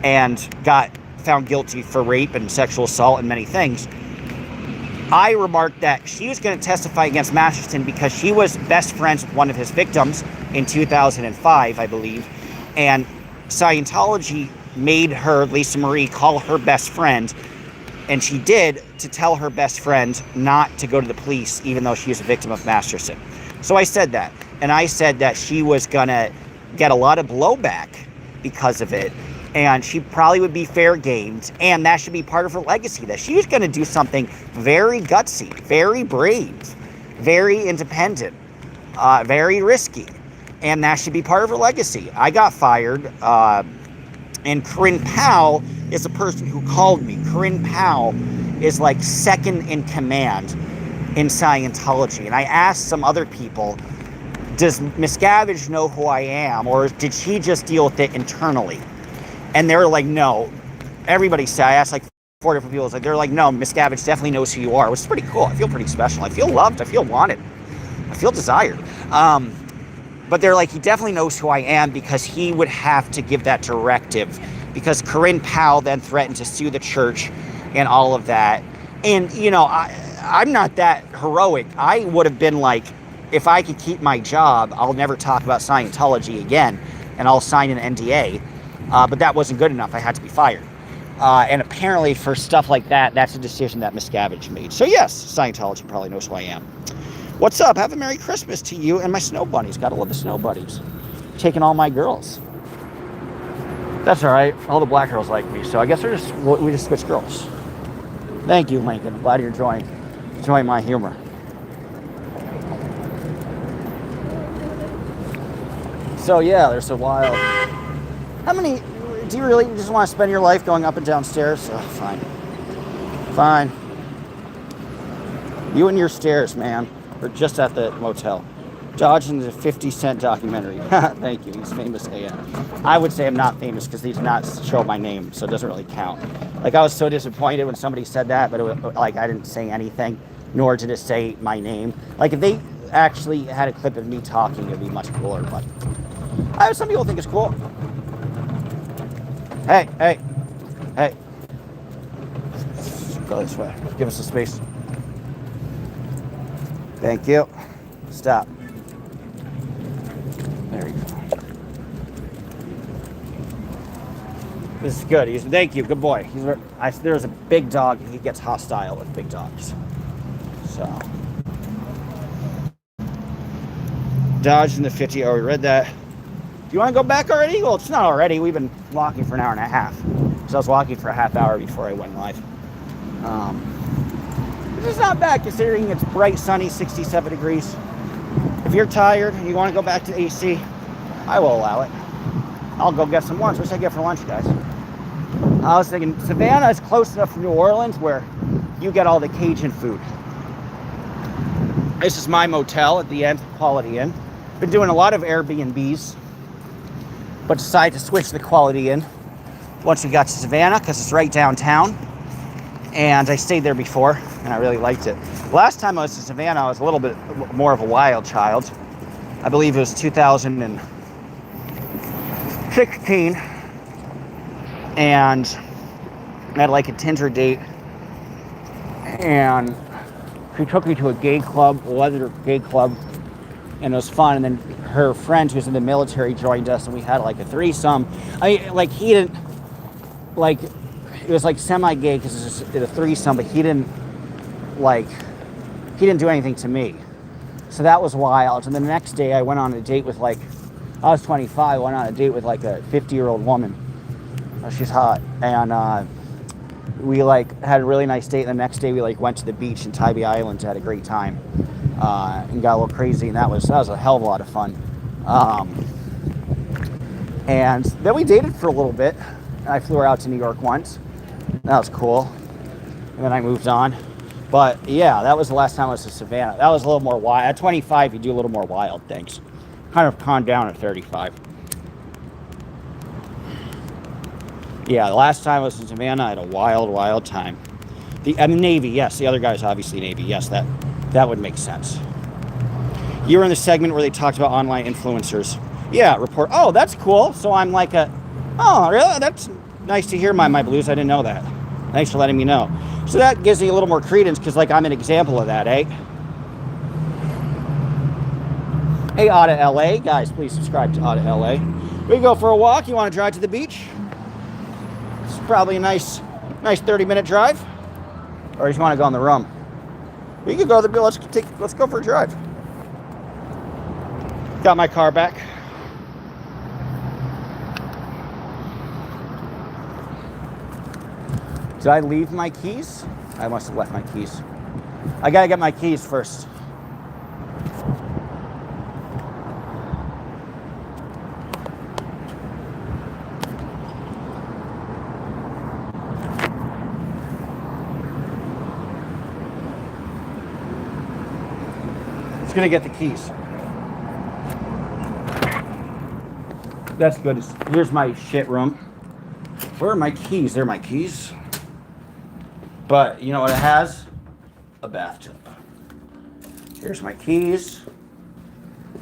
and got found guilty for rape and sexual assault and many things. I remarked that she was going to testify against Masterson because she was best friends with one of his victims in 2005, I believe. And Scientology made her, Lisa Marie, call her best friend. And she did, to tell her best friend not to go to the police, even though she was a victim of Masterson. So I said that. And I said that she was going to get a lot of blowback because of it. And she probably would be fair gamed. And that should be part of her legacy, that she was going to do something very gutsy, very brave, very independent, very risky. And that should be part of her legacy. I got fired. And Corinne Powell is the person who called me. Corinne Powell is like second in command in Scientology. And I asked some other people, does Miscavige know who I am? Or did she just deal with it internally? And they were like, no. Everybody said, I asked like 4 different people. They're like, no, Miscavige definitely knows who you are, which is pretty cool. I feel pretty special. I feel loved. I feel wanted. I feel desired. But they're like, he definitely knows who I am because he would have to give that directive. Because Corinne Powell then threatened to sue the church and all of that. And, you know, I'm not that heroic. I would have been like, if I could keep my job, I'll never talk about Scientology again. And I'll sign an NDA. But that wasn't good enough. I had to be fired. And apparently for stuff like that, that's a decision that Miscavige made. So yes, Scientology probably knows who I am. What's up? Have a Merry Christmas to you and my snow bunnies. Gotta love the snow bunnies. Taking all my girls. That's all right. All the black girls like me, so I guess we just switch girls. Thank you, Lincoln. Glad you're enjoying my humor. So yeah, they're so wild. How many? Do you really just want to spend your life going up and down stairs? Oh, fine. Fine. You and your stairs, man. Or just at the motel. Dodging the 50 Cent documentary. Thank you. He's famous AF. I would say I'm not famous because they did not show my name, so it doesn't really count. Like, I was so disappointed when somebody said that, but it was, like, I didn't say anything, nor did it say my name. Like, if they actually had a clip of me talking, it'd be much cooler, but some people think it's cool. Hey, hey, hey. Go this way. Give us some space. Thank you. Stop. There you go. This is good. Thank you. Good boy. There's a big dog, and he gets hostile with big dogs. So. Dodging the 50. Oh, we read that. Do you want to go back already? Well, it's not already. We've been walking for an hour and a half. So I was walking for a half hour before I went live. This is not bad considering it's bright, sunny, 67 degrees. If you're tired and you want to go back to AC, I will allow it. I'll go get some lunch. What should I get for lunch, guys? I was thinking Savannah is close enough to New Orleans where you get all the Cajun food. This is my motel at the end, Quality Inn. Been doing a lot of Airbnbs, but decided to switch to the Quality Inn once we got to Savannah because it's right downtown. And I stayed there before, and I really liked it. Last time I was in Savannah, I was a little bit more of a wild child. I believe it was 2016. And I had like a Tinder date. And she took me to a gay club, a leather gay club. And it was fun. And then her friend who was in the military joined us, and we had like a threesome. I mean, like, he didn't, like, it was like semi-gay because it was a threesome, but he didn't do anything to me. So that was wild. And then the next day I went on a date with I was 25, I went on a date with like a 50-year-old woman. She's hot. And we had a really nice date. And the next day we went to the beach in Tybee Island to had a great time. And got a little crazy, and that was a hell of a lot of fun. And then we dated for a little bit. I flew her out to New York once. That was cool. And then I moved on. But yeah, that was the last time I was in Savannah. That was a little more wild. At 25, you do a little more wild things. Kind of calmed down at 35. Yeah, the last time I was in Savannah, I had a wild, wild time. The Navy, yes. The other guy's obviously Navy. Yes, that would make sense. You were in the segment where they talked about online influencers. Yeah, report. Oh, that's cool. So I'm like oh, really? That's nice to hear, my blues. I didn't know that. Thanks for letting me know. So that gives me a little more credence because, I'm an example of that, eh? Hey, Outta LA. Guys, please subscribe to Outta LA. We go for a walk. You want to drive to the beach? It's probably a nice 30-minute drive. Or you just want to go in the room? We could go to the beach. Let's go for a drive. Got my car back. Did I leave my keys? I must have left my keys. I gotta get my keys first. Just gonna get the keys. That's good. Here's my shit room. Where are my keys? They're my keys. But you know what it has? A bathtub. Here's my keys.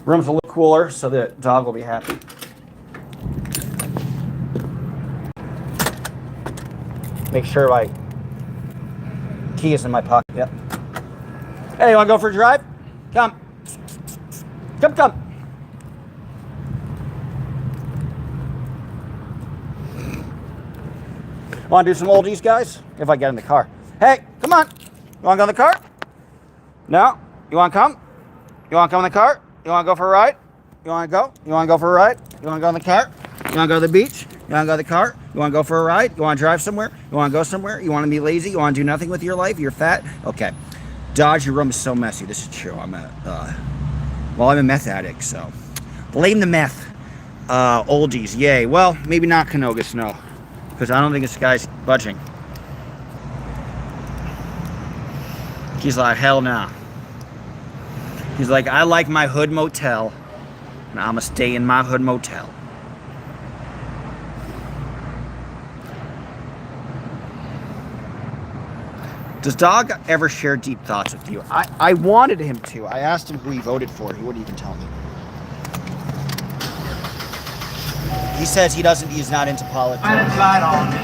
Room's a little cooler, so the dog will be happy. Make sure my key is in my pocket. Yep. Hey, you want to go for a drive? Come. Come. Want to do some oldies, guys? If I get in the car. Hey, come on. You want to go in the car? No? You want to come? You want to come in the car? You want to go for a ride? You want to go? You want to go for a ride? You want to go in the car? You want to go to the beach? You want to go to the car? You want to go for a ride? You want to drive somewhere? You want to go somewhere? You want to be lazy? You want to do nothing with your life? You're fat? Okay. Dodge, your room is so messy. This is true. I'm a meth addict, so. Blame the meth. Oldies, yay. Well, maybe not Canoga Snow. Because I don't think this guy's budging. He's like, hell no. He's like, I like my hood motel, and I'm gonna stay in my hood motel. Does Dog ever share deep thoughts with you? I wanted him to. I asked him who he voted for. He wouldn't even tell me. He says he's not into politics. Light on me.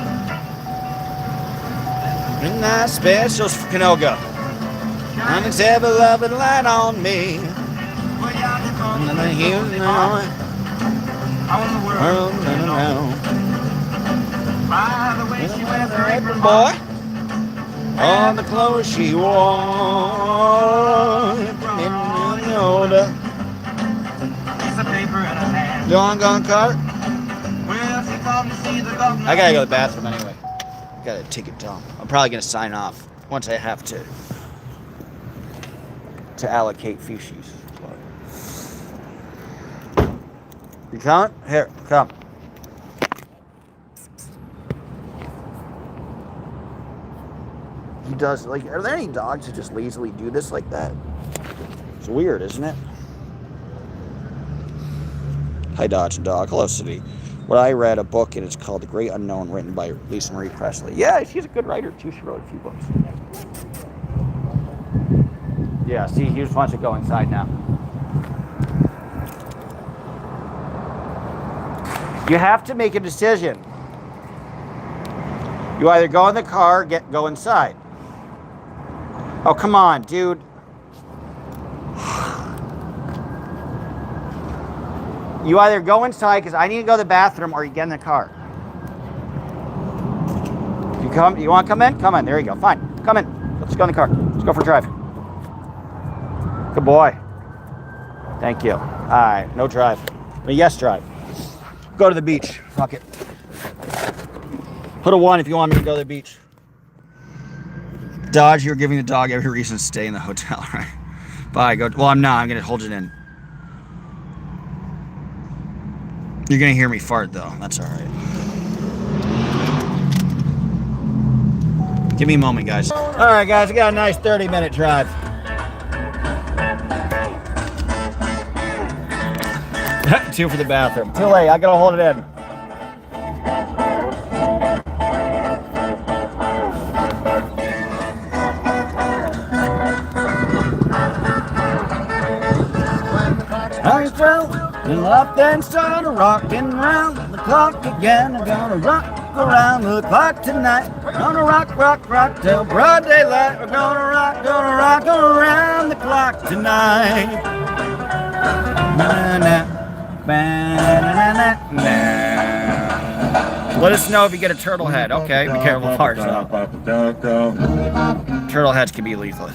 And that special's for Canoga. And it's ever loving light on me. And then here's On the world. By the way she wears her apron, boy. All the clothes she wore. Piece of paper in her hand. Gone cart. Well, she called to see the governor. I gotta go to the bathroom anyway. I gotta take it down. I'm probably gonna sign off once I have to allocate feces. You coming? Here, come. He does, like, are there any dogs who just lazily do this like that? It's weird, isn't it? Hi, Dodge and Dog. Hello, City. Well, I read a book, and it's called The Great Unknown, written by Lisa Marie Presley. Yeah, she's a good writer, too. She wrote a few books. Yeah, see, he just wants to go inside now. You have to make a decision. You either go in the car or go inside. Oh, come on, dude. You either go inside because I need to go to the bathroom, or you get in the car. You want to come in? Come in. There you go. Fine. Come in. Let's go in the car. Let's go for a drive. Good boy. Thank you. All right. No drive. But yes, drive. Go to the beach. Fuck it. Put a 1 if you want me to go to the beach. Dodge, you're giving the dog every reason to stay in the hotel, right? Bye. Go. Well, I'm not. I'm going to hold it in. You're going to hear me fart, though. That's all right. Give me a moment, guys. All right, guys. We got a nice 30-minute drive. Two for the bathroom. Too late. I got to hold it in. I fell and up then started rocking round the clock again. I'm gonna rock around the clock tonight. Gonna rock till broad daylight. We're gonna rock around the clock tonight. Let us know if you get a turtle head. Okay, be careful, parts. Turtle heads can be lethal.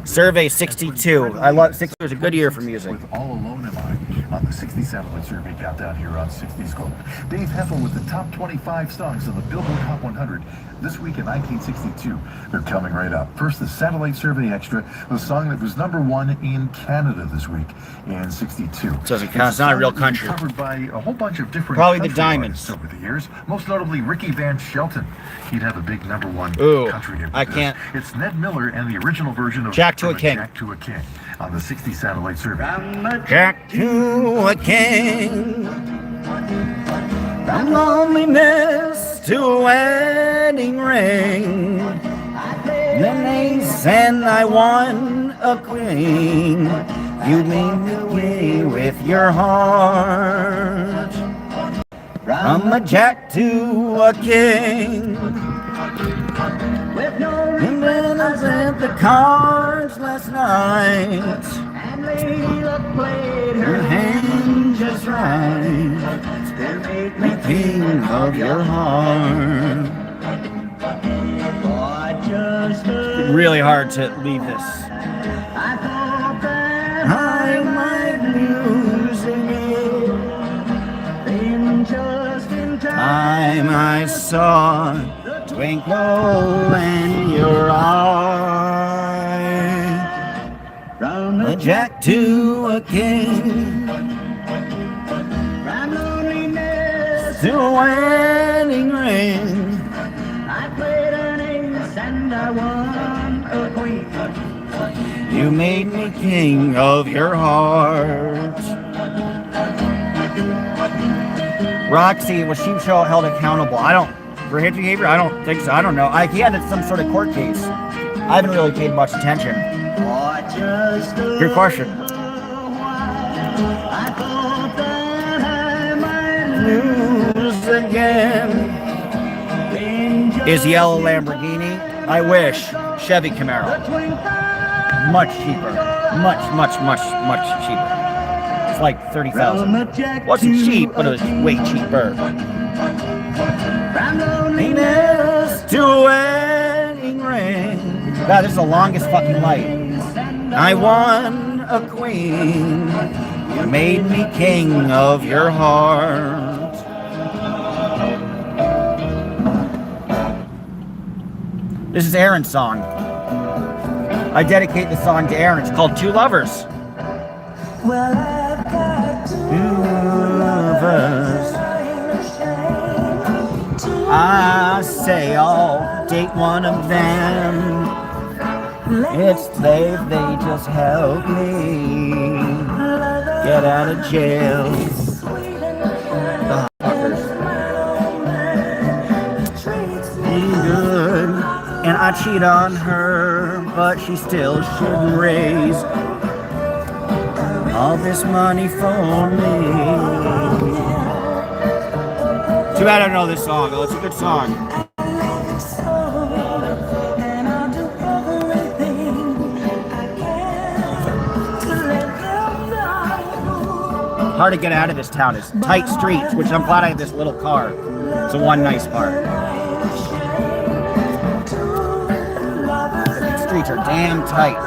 Survey 62. I love 60. It was a good year for music. With All Alone Am I on the 60 Satellite Survey countdown here on 60 Scope. Dave Heffel with the top 25 songs of the Billboard Top 100 this week in 1962. They're coming right up. First, the Satellite Survey Extra, the song that was #1 in Canada this week in 62. Doesn't count. It's not a real country. Covered by a whole bunch of different probably the country Diamonds over the years. Most notably Ricky Van Shelton. He'd have a big #1 country hit. I can't. It's Ned Miller and the original version of Jack to a King. Jack to a King on the 60 Satellite Survey. Jack to a king. From loneliness to a wedding ring. Then they said I won a queen. You made me gay with your heart. From a Jack to a king. And then I sent the cards last night. And Layla played her hand just right. And made me king of your heart. It's really hard to leave this. I thought that I might lose again. Then just in time I saw the twinkle in your eye. From a Jack to a king. From loneliness to a wedding ring. I played an ace and I won a You made me king of your heart. Roxy, was she held accountable? For his behavior, I don't think so. I don't know. He had some sort of court case. I haven't really paid much attention. Good question. Lose again. Is yellow Lamborghini? I wish. Chevy Camaro. Much cheaper. Much cheaper. It's like 30,000. Wasn't cheap, but it was way cheaper. Venus to wedding ring. God, this is the longest fucking light. I won a queen. You made me king of your heart. This is Aaron's song. I dedicate the song to Aaron. It's called Two Lovers. Well, I've got two lovers. I say I'll date one of them. It's they just help me get out of jail. The fuckers. Be good. And I cheat on her, but she still should raise all this money for me. Too bad I don't know this song, though. It's a good song. Hard to get out of this town. It's tight streets, which I'm glad I have this little car. It's the one nice part. The streets are damn tight.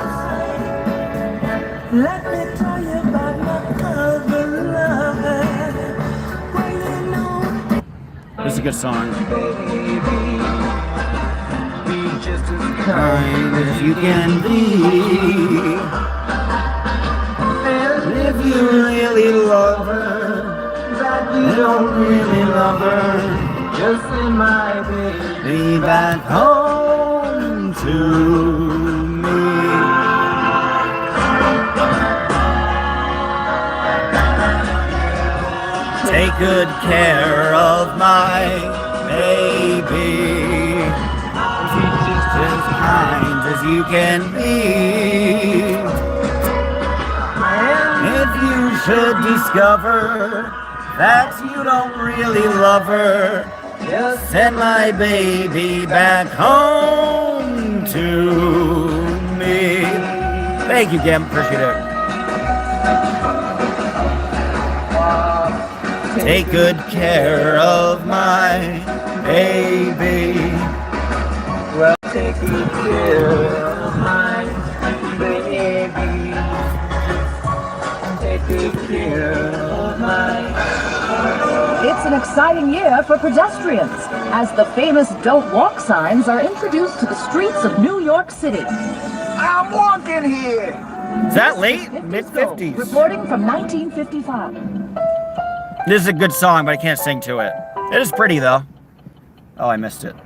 Let me tell you about my other lover. This is a good song. Be just as kind as you can be. And if you really love her, that you don't really love her, just send my baby back home to me. Take good care of my baby. Be just as kind as you can be. If you should discover that you don't really love her, just send my baby back home to me. Thank you, Gim. Appreciate it. Take good care of my baby. Well, take good care of my baby. Take good care of my... It's an exciting year for pedestrians, as the famous Don't Walk signs are introduced to the streets of New York City. I'm walking here. Is that late? Mid-50s. Reporting from 1955. This is a good song, but I can't sing to it. It is pretty, though. Oh, I missed it.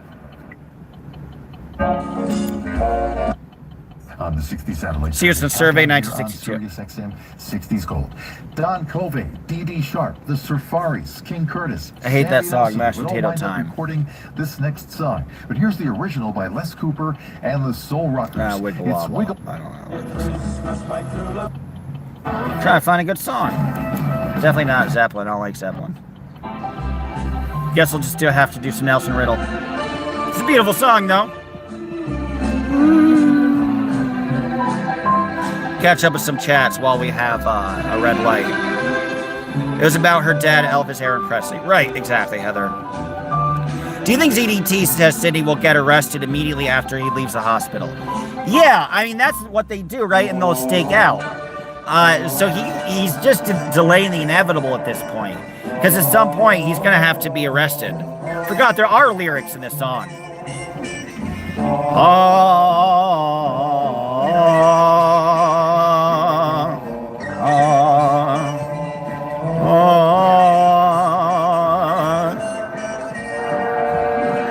On the 60 satellite. Searson Survey, 1962. Sirius XM 60s Gold. Don Covey, D.D. Sharp, The Surfaris, King Curtis. I hate that Sandy song, Nelson Mashed would all Potato wind up Time. recording this next song. But here's the original by Les Cooper and the Soul Rockers. Wiggle It's Wobble. Wiggle. I don't know. I'm trying to find a good song. Definitely not Zeppelin. I don't like Zeppelin. Guess we'll just have to do some Nelson Riddle. It's a beautiful song, though. Catch up with some chats while we have a red light. It was about her dad, Elvis Aaron Presley. Right, exactly, Heather. Do you think ZDT says Sidney will get arrested immediately after he leaves the hospital? Yeah, I mean, that's what they do, right? And they'll stake out. So he's just delaying the inevitable at this point. Because at some point, he's going to have to be arrested. Forgot, there are lyrics in this song.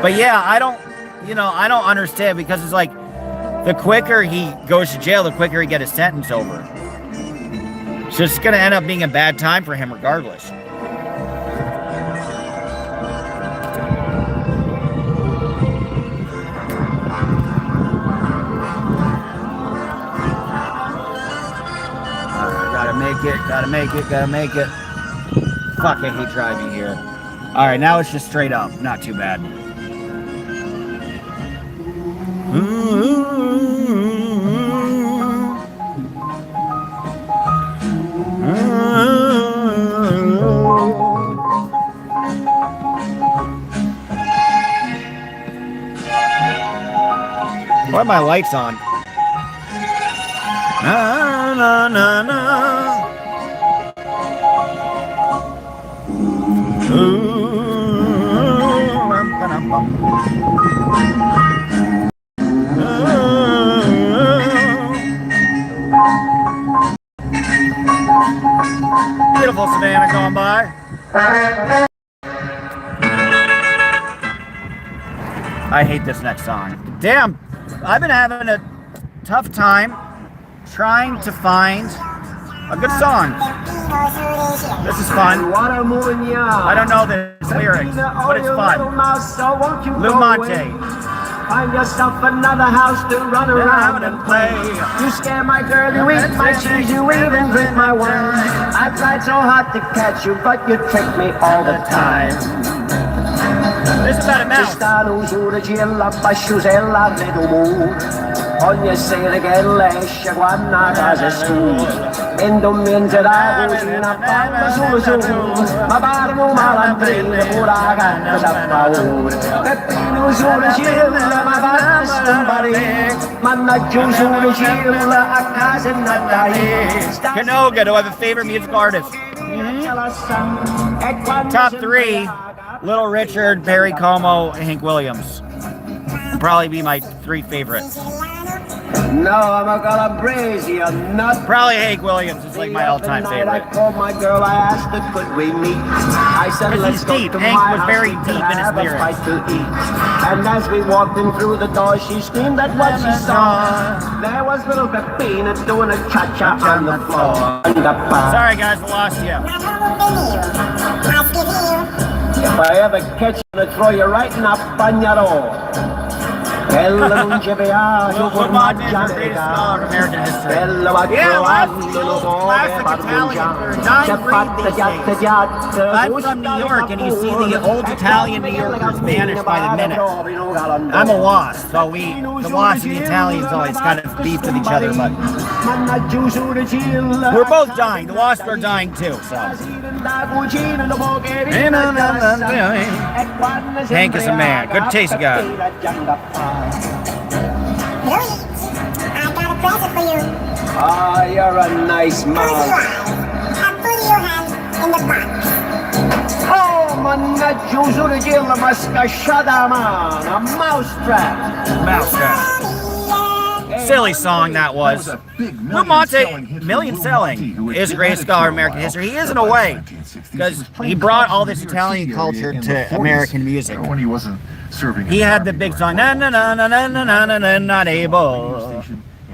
But yeah, I don't understand, because it's like, The quicker he goes to jail, the quicker he gets his sentence over. So it's going to end up being a bad time for him regardless. Gotta make it. Fuck, I hate driving here. Alright, now it's just straight up. Not too bad. Why are my lights on? Na, na, na, na. Beautiful Savannah going by. I hate this next song. Damn, I've been having a tough time trying to find a good song. This is fun. I don't know the lyrics, but it's fun. Lou Monte. Find yourself another house to run around and play. You scare my girl, you eat my cheese, you even drink my wine. I tried so hard to catch you, but you trick me all the time. This is about a mouse. Ogni sera che l'esce quando a casa su in domenica la cucina parla su ma pare un malandrino pure la canna sa paura Peppino sulle cella ma fa scomparire mannaggia sulle cella a casa e Natale Canoga, do I have a favorite music artist? Top 3, Little Richard, Perry Como, and Hank Williams. Would probably be my 3 favorites. No, I'm a Calabrese, not. Probably Hank Williams is like my all-time favorite. I called my girl, I asked her, could we meet? I said, let's go deep. to Hank my was house, very we deep can in his have a lyrics. bite to eat. And as we walked in through the door, she screamed at what she saw. There was little Peppina doing a cha-cha on the floor. Sorry guys, I lost you. If I ever catch you, I'll throw you right in a bagnaro. Ella non ci piace formaggia American history. Ella va Classic Italian. I'm from New York, and you see the old Italian New Yorkers vanish by the minute. I'm a Wasp, so the Wasp and the Italians always kind of beef with each other, but we're both dying. The Wasps are dying too, so. Hank is a man. Good taste, guy. Louis, I got a present for you. Ah, you're a nice Who do you man. want? And who do you have in the box? Oh, mannaggia sulle cella, ma scasciata man, a mousetrap. Mousetrap. Silly song that was. Lou Monte, million selling, is the greatest scholar of American history. He is in a way, because he brought all this Italian culture to American music. When he wasn't serving. He had the big song, na na na na na na na na na, not able.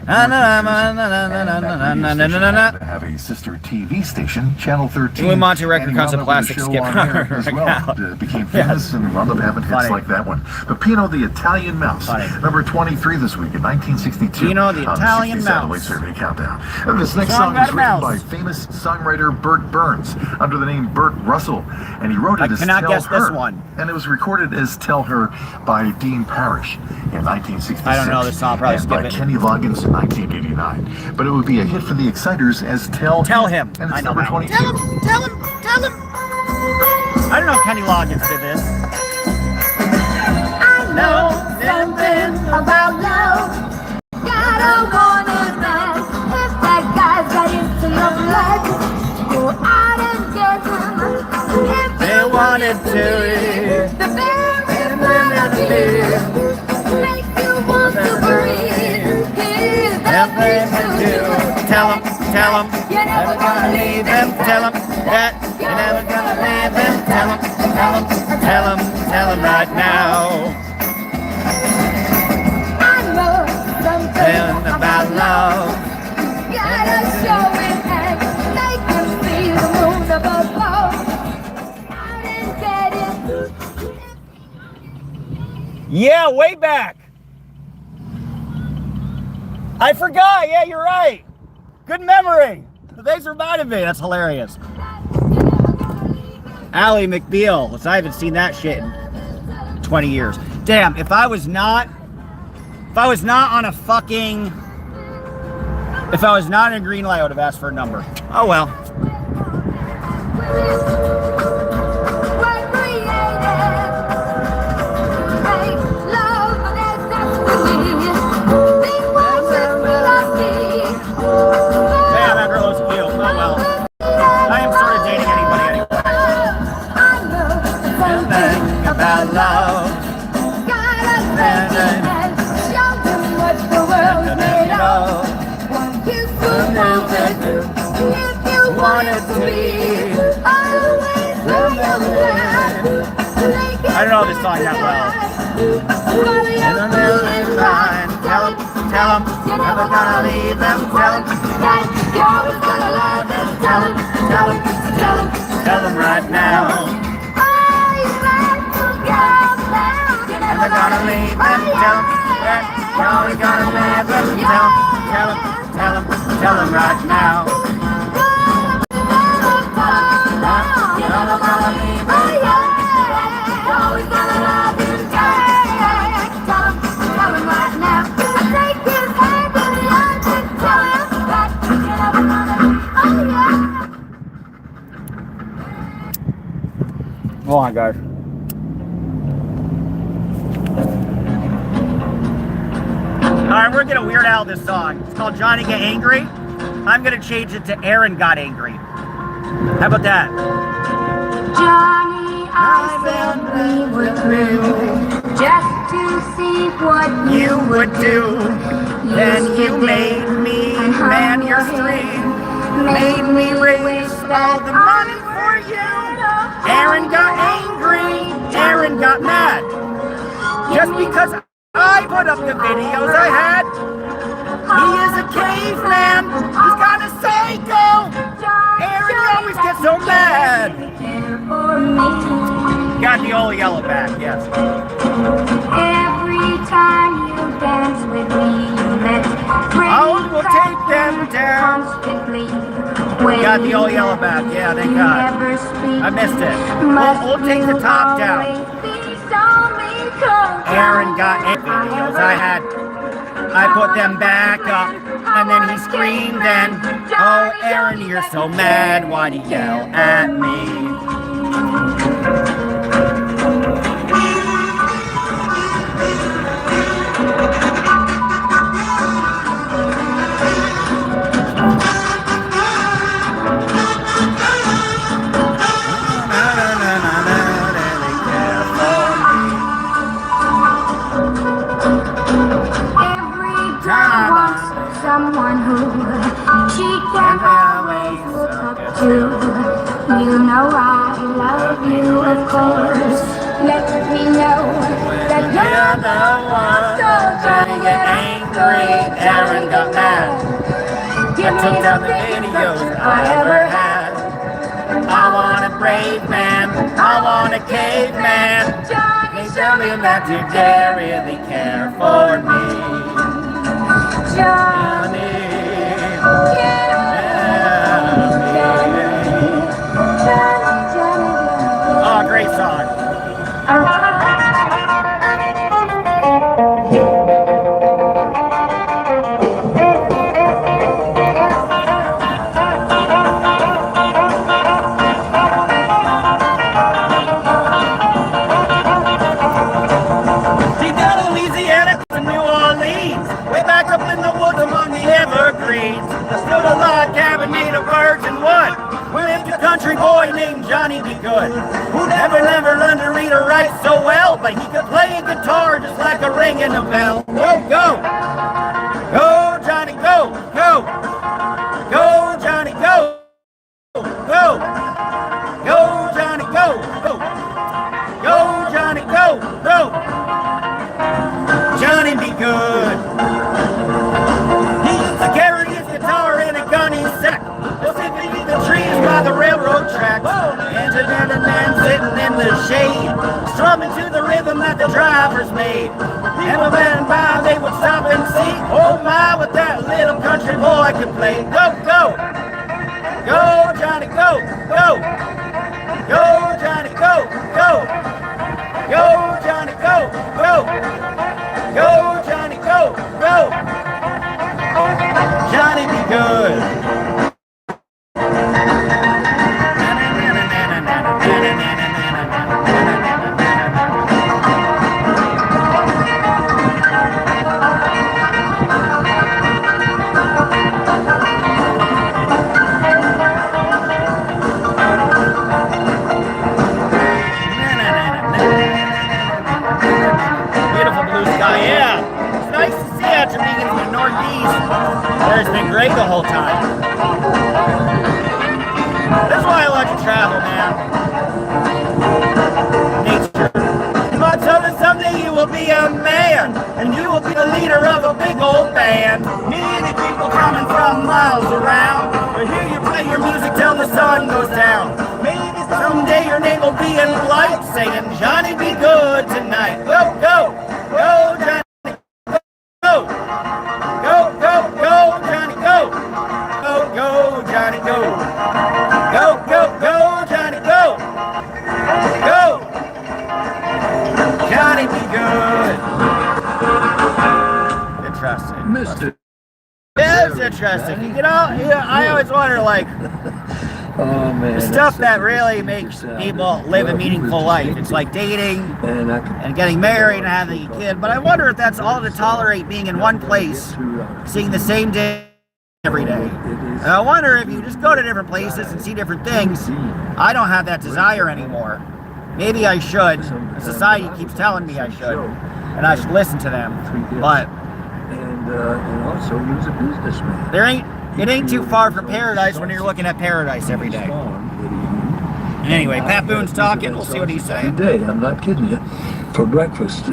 Na na na na na na na na na na na. Have a sister TV station, Channel 13. Lou Monte record comes a plastic show skip on air as right well. now. Became famous and wound up having hits Funny. like that one. Peppino the Italian Mouse, Funny. number 23 this week in 1962. Peppino the on Italian 60 Satellite Mouse. Survey Countdown. And this next Song song is about a written by mouse. famous songwriter Burt Burns under the name Burt Russell, and he wrote it I as cannot Tell guess Her. this one. And it was recorded as Tell Her by Dean Parrish in 1966. I don't know this song, I'll probably and skip by it. Kenny Loggins in 1989. But it would be a hit for the Exciters as Tell Him. And I it's know number that one. 22. Tell him. I don't know if Kenny Loggins did this. I know something about love. Gotta wanna know if that guy's got into your blood. Go out and get him. If They wanted to. the very melody make you want to breathe. Here's Nothing to do. Tell him. You're never gonna leave him. Tell him that you're never gonna leave him. Tell him right now. I know something Yeah, way back. I forgot. Yeah, you're right. Good memory. Thanks for reminding me. That's hilarious. Ally McBeal, which I haven't seen that shit in 20 years. Damn, if I was not on a fucking, if I was not in a green light, I would have asked for a number. Oh well. Damn, that girl looks cute. Oh well. I am sort of dating anybody anyway. About love. I don't know this song that well. In the middle line, tell 'em, never gonna leave them, tell 'em, you're always gonna love them, tell 'em right now. Never gonna leave them, tell 'em, you're always gonna love them, tell 'em right now. Never gonna leave them, you're always gonna love them, tell 'em right now. I take his hand in the arms and tell him that you're never gonna leave. Oh yeah. Hold on, guys. Alright, we're gonna Weird Al this song. It's called Johnny Get Angry. I'm gonna change it to Aaron Got Angry. How about that? Johnny, I said we were through just to see what You would do. Then you made me man your stream. Made me waste all the money for you. Aaron got angry. Aaron got mad. Just because I put up the videos I had. He is a caveman. He's kind of psycho. Aaron always gets so mad. Got the old yellow back, yes. Every time you dance with me, let's We'll take them down. constantly. Got the old yellow back, yeah, thank God. I missed it. We'll take the top down. Aaron got videos I put them back up, and then he screamed then, oh Aaron, you're so mad, why'd you yell at me? Someone who she can always look up to. You know I love you, of course. Let me know that you're the one. So Johnny get angry, Aaron got mad. Give me the videos I ever had. I want a brave man, I want a caveman. They tell me that you dare really care for me. Johnny, Oh, great song. Deep down Louisiana to New Orleans, way back up in the woods among the evergreens, there stood a log cabin made of birds and wood. We lived a country boy named Johnny Be Good, who never learned to read or write so well, but he could play a guitar just like a ring in a bell. Go, go! Go, Johnny, go! Go! Go, Johnny, go! Go! Go, Johnny, go! Go! Go, Johnny, go! Go! Johnny Be Good. He used to carry his guitar in a gunny sack, sitting in the trees by the railroad tracks, and then sitting in the shade, strumming to the rhythm them that the drivers made. And when by they would stop and see, oh my, what that little country boy could play. Go, go! Go, Johnny, go, go! Go, Johnny, go, go! Go, Johnny, go, go! Go, Johnny, go, go! Johnny, be good! It's been great the whole time. That's why I like to travel, man. Nature. But so that someday you will be a man, and you will be the leader of a big old band. Many people coming from miles around will hear you play your music till the sun goes down. Maybe someday your name will be in lights saying, Johnny, be good tonight. Go, go, go, Johnny. Go, go, go, go, Johnny, go. Go, go, Johnny, go. Go, go, go, Johnny, go. Go. Johnny, be good. Interesting. Mr. Yeah, it's interesting. You know, I always wonder, like, Oh man, the stuff that really makes people live a meaningful life. It's like dating and getting married and having a kid. But I wonder if that's all to tolerate being in one place, seeing the same day every day. And I wonder if you just go to different places and see different things. I don't have that desire anymore. Maybe I should. Society keeps telling me I should, and I should listen to them. But and also he was a businessman. it ain't too far from paradise when you're looking at paradise every day. Anyway, Pat Boone's talking. We'll see what he's saying. Every day, I'm not kidding you. For breakfast.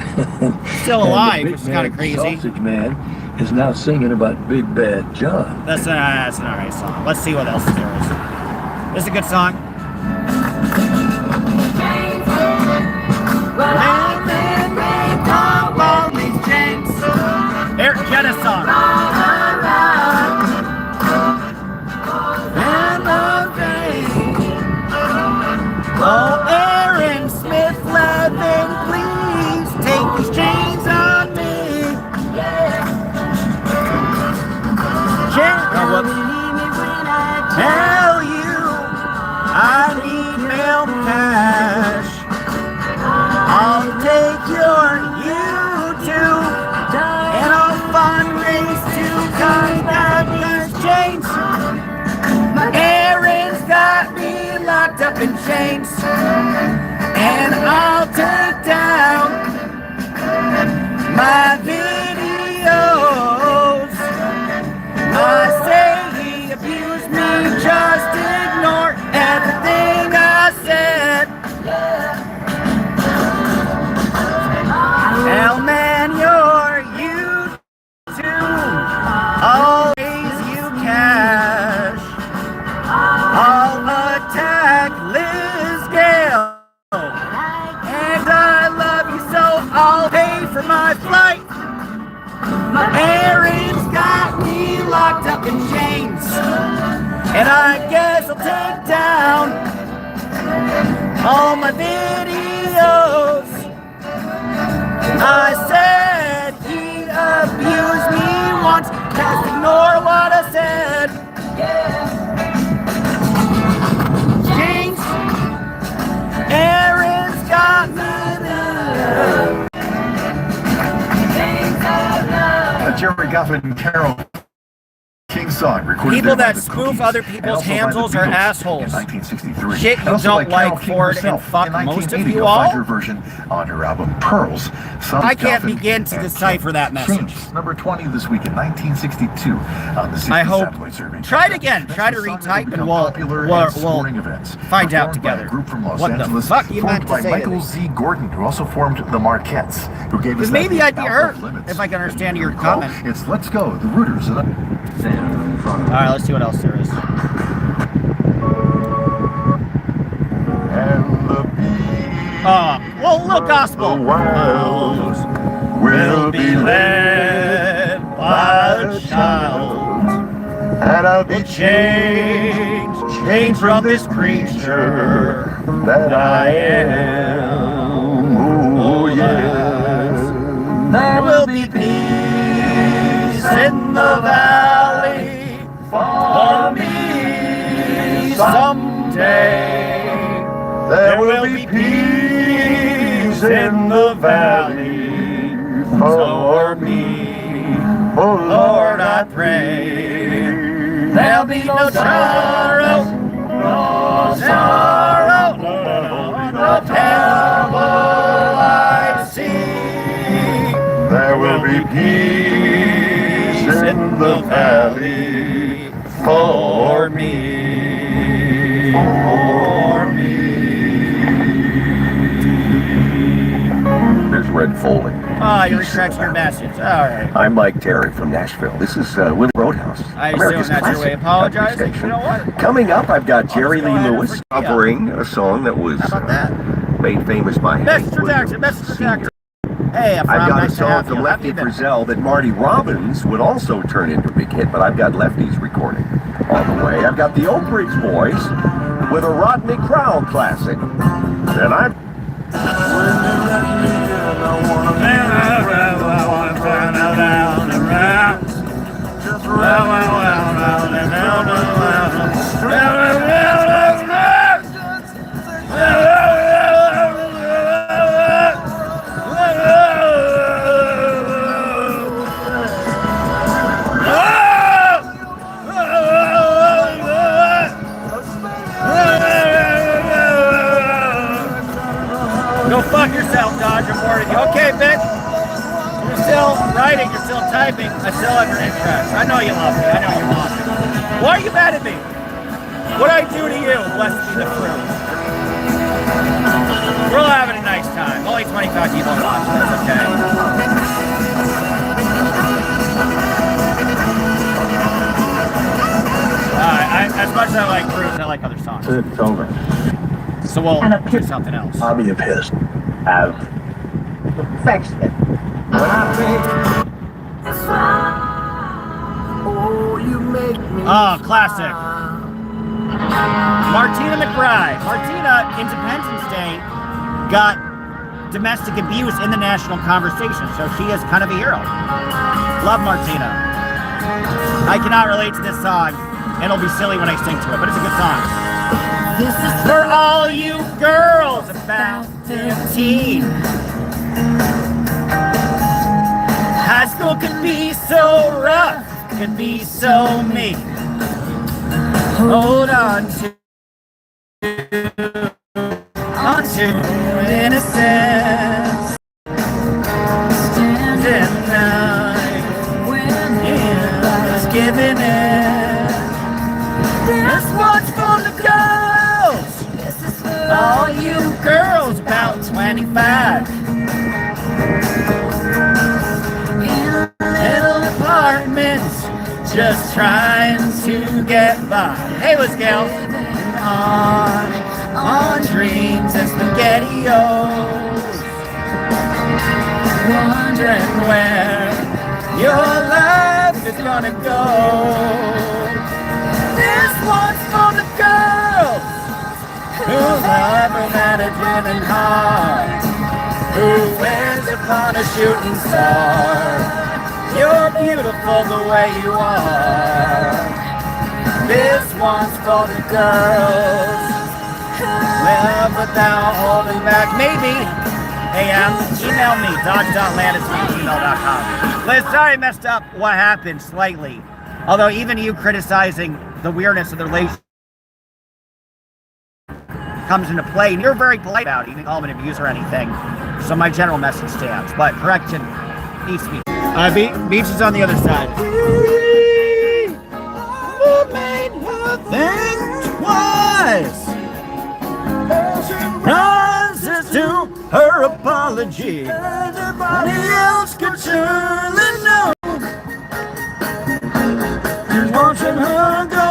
Still alive, which is kind of crazy. Sausage Man is now singing about Big Bad John. That's an alright song. Let's see what else there is. This is a good song. Eric Jenna's song. Oh, Aaron Smith, Levin, please take these chains on me. Tell you I need mail cash. I'll take your YouTube and I'll fundraise to combat these chains. Aaron's got me locked up in chains, and I'll take down my videos. I say he abused me, just ignore everything I said. Hell man, you're YouTube, always you cash. I'll attack Liz Gale, and I love you so I'll pay for my flight. Aaron's got me locked up in chains, and I guess I'll take down all my videos. I said he abused me once, just ignore what I said. James, Aaron's got me now. Jerry Guffin and Carol King song recorded People there by that the spoof Cookies, other and people's also by the handles are Beatles assholes. in 1963. Shit And you also don't by Carole like, King Ford, and herself fuck in most of 1980, you you'll find all. her version on her album Pearls. Some I can't Guffin begin to and decipher that message. James, number 20 this week in 1962 on the 60 I hope. satellite survey. Try it again. Next, Try to the song retype will and become we'll popular we'll, at sporting we'll events. find out Performed by together. a group from Los What Angeles, the fuck you formed meant to by say? Michael Z. Gordon, who also formed the Marquettes, who gave us Because maybe that I'd be Out hurt of Limits. if I can understand your Recall, comment. It's Let's Go, the Rooters. All right, let's see what else there is. And the Well, a little gospel. The wilds will be led by a child, and I'll be changed from this creature that I am. Oh yes, there will be peace in the valley for me someday. There will be peace in the valley for me. Oh Lord, I pray. There'll be no sorrow, no sorrow, no terrible I see. There will be peace in the valley for me. For me. There's Red Foley. Oh, you're retracting your message. All right. I'm Mike Terry from Nashville. This is Willie Roadhouse. I assume that's your way of apologizing. You know what? Coming up, I've got Jerry Lee Lewis covering a song that was made famous by Message protection. Hey, I've got a song from Lefty Frizzell that Marty Robbins would also turn into a big hit, but I've got Lefty's recording on the way. I've got the Oak Ridge Boys with a Rodney Crowell classic. And I'm... Go fuck yourself, Dodge. I'm warning you. Okay, bitch. You're still writing. You're still typing. I still have your interest. I know you love me. I know you love me. Why are you mad at me? What I do to you, blessed be the fruit. We're all having a nice time. Only 25 people watching. That's okay. As much as I like fruit, I like other songs. It's over. So we'll do something else. Hobby of his. Have Affection. When I think, oh, you make me. Oh, classic. Martina McBride. Martina, Independence Day, got domestic abuse in the national conversation, so she is kind of a hero. Love Martina. I cannot relate to this song, and it'll be silly when I sing to it, but it's a good song. This is for all you girls about 15. High school could be so rough, could be so mean. Hold on to innocence. Standing night when it's giving in. This one's for the girls. This is for all you girls about 25. Little apartments, just trying to get by. Hey, let's go. On dreams and SpaghettiOs, wondering where your life is gonna go. This one's for the girls who've ever managing and hard, who wears upon a shooting star. You're beautiful the way you are. This one's for the girls. Live without holding back. Maybe. AM, email me, dodge.land@gmail.com. Liz, sorry I messed up what happened slightly. Although even you criticizing the weirdness of the relationship comes into play, and you're very polite about it. You didn't call him an abuser or anything. So my general message stands. But correction needs to be. Beach is on the other side. We made her think twice. Rises to her apology. Nobody else could surely know. He's watching her go.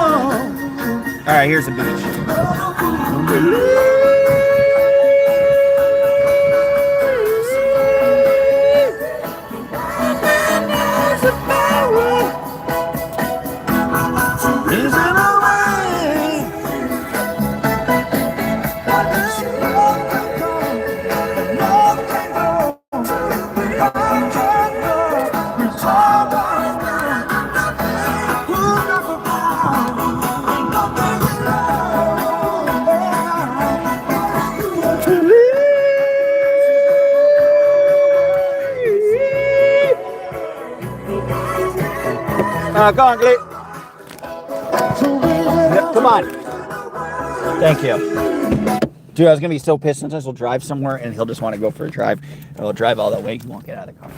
All right, here's a beach. Go on, Glee. Come on. Thank you. Dude, I was going to be so pissed. Sometimes we'll drive somewhere and he'll just want to go for a drive. And we'll drive all that way. He won't get out of the car.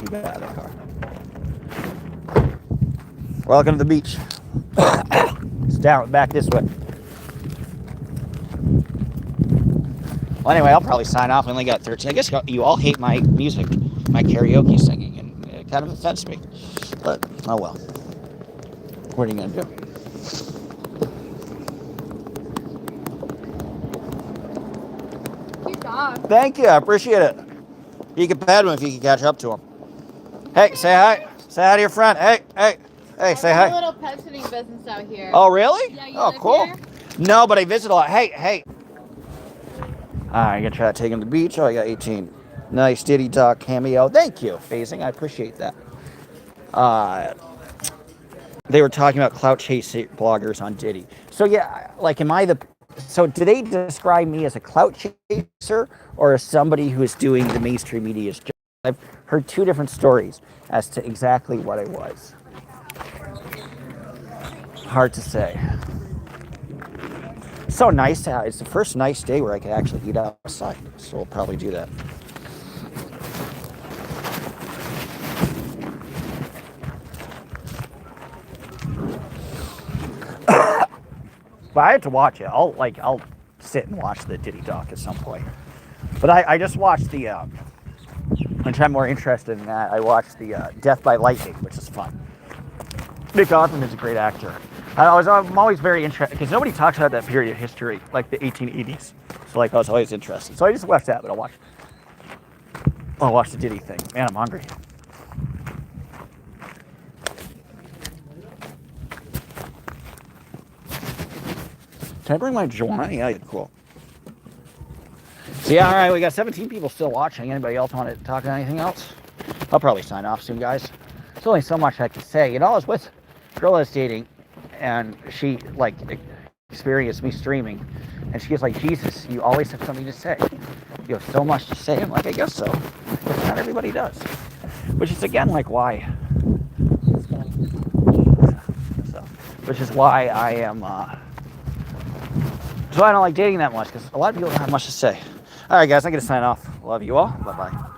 He got out of the car. Welcome to the beach. It's down, back this way. Well, anyway, I'll probably sign off. I only got 13. I guess you all hate my music, my karaoke singing, and it kind of offends me. But, oh well. What are you going to do? Cute dog. Thank you. I appreciate it. You can pet him if you can catch up to him. Hey, say hi. Say hi to your friend. Hey, say I have hi. a little pet sitting business out here. Oh, really? Yeah, you Oh, live cool. here? No, but I visit a lot. Hey. Alright, I'm going to try to take him to the beach. Oh, I got 18. Nice Diddy Talk cameo. Thank you, Phasing. I appreciate that. They were talking about clout chase bloggers on Diddy. So, yeah, like, so do they describe me as a clout chaser or as somebody who is doing the mainstream media's job? I've heard two different stories as to exactly what I was. Hard to say. So nice to have. It's the first nice day where I could actually eat outside. So we'll probably do that. But I had to watch it. I'll sit and watch the Diddy Talk at some point. But I just watched the which I'm more interested in that. I watched the Death by Lightning, which is fun. Nick Offerman is a great actor. I'm always very interested because nobody talks about that period of history, like the 1880s. So I was always interested. So I just watched that, but I'll watch the Diddy thing. Man, I'm hungry. Can I bring my joint? Yeah, cool. So yeah, all right, we got 17 people still watching. Anybody else want to talk about anything else? I'll probably sign off soon, guys. There's only so much I can say. I was with a girl I was dating, and she experienced me streaming, and she was like, Jesus, you always have something to say. You have so much to say. I'm like, I guess so. But not everybody does. Which is again why. Which is why I am. So I don't like dating that much because a lot of people don't have much to say. All right, guys, I'm gonna sign off. Love you all. Bye bye.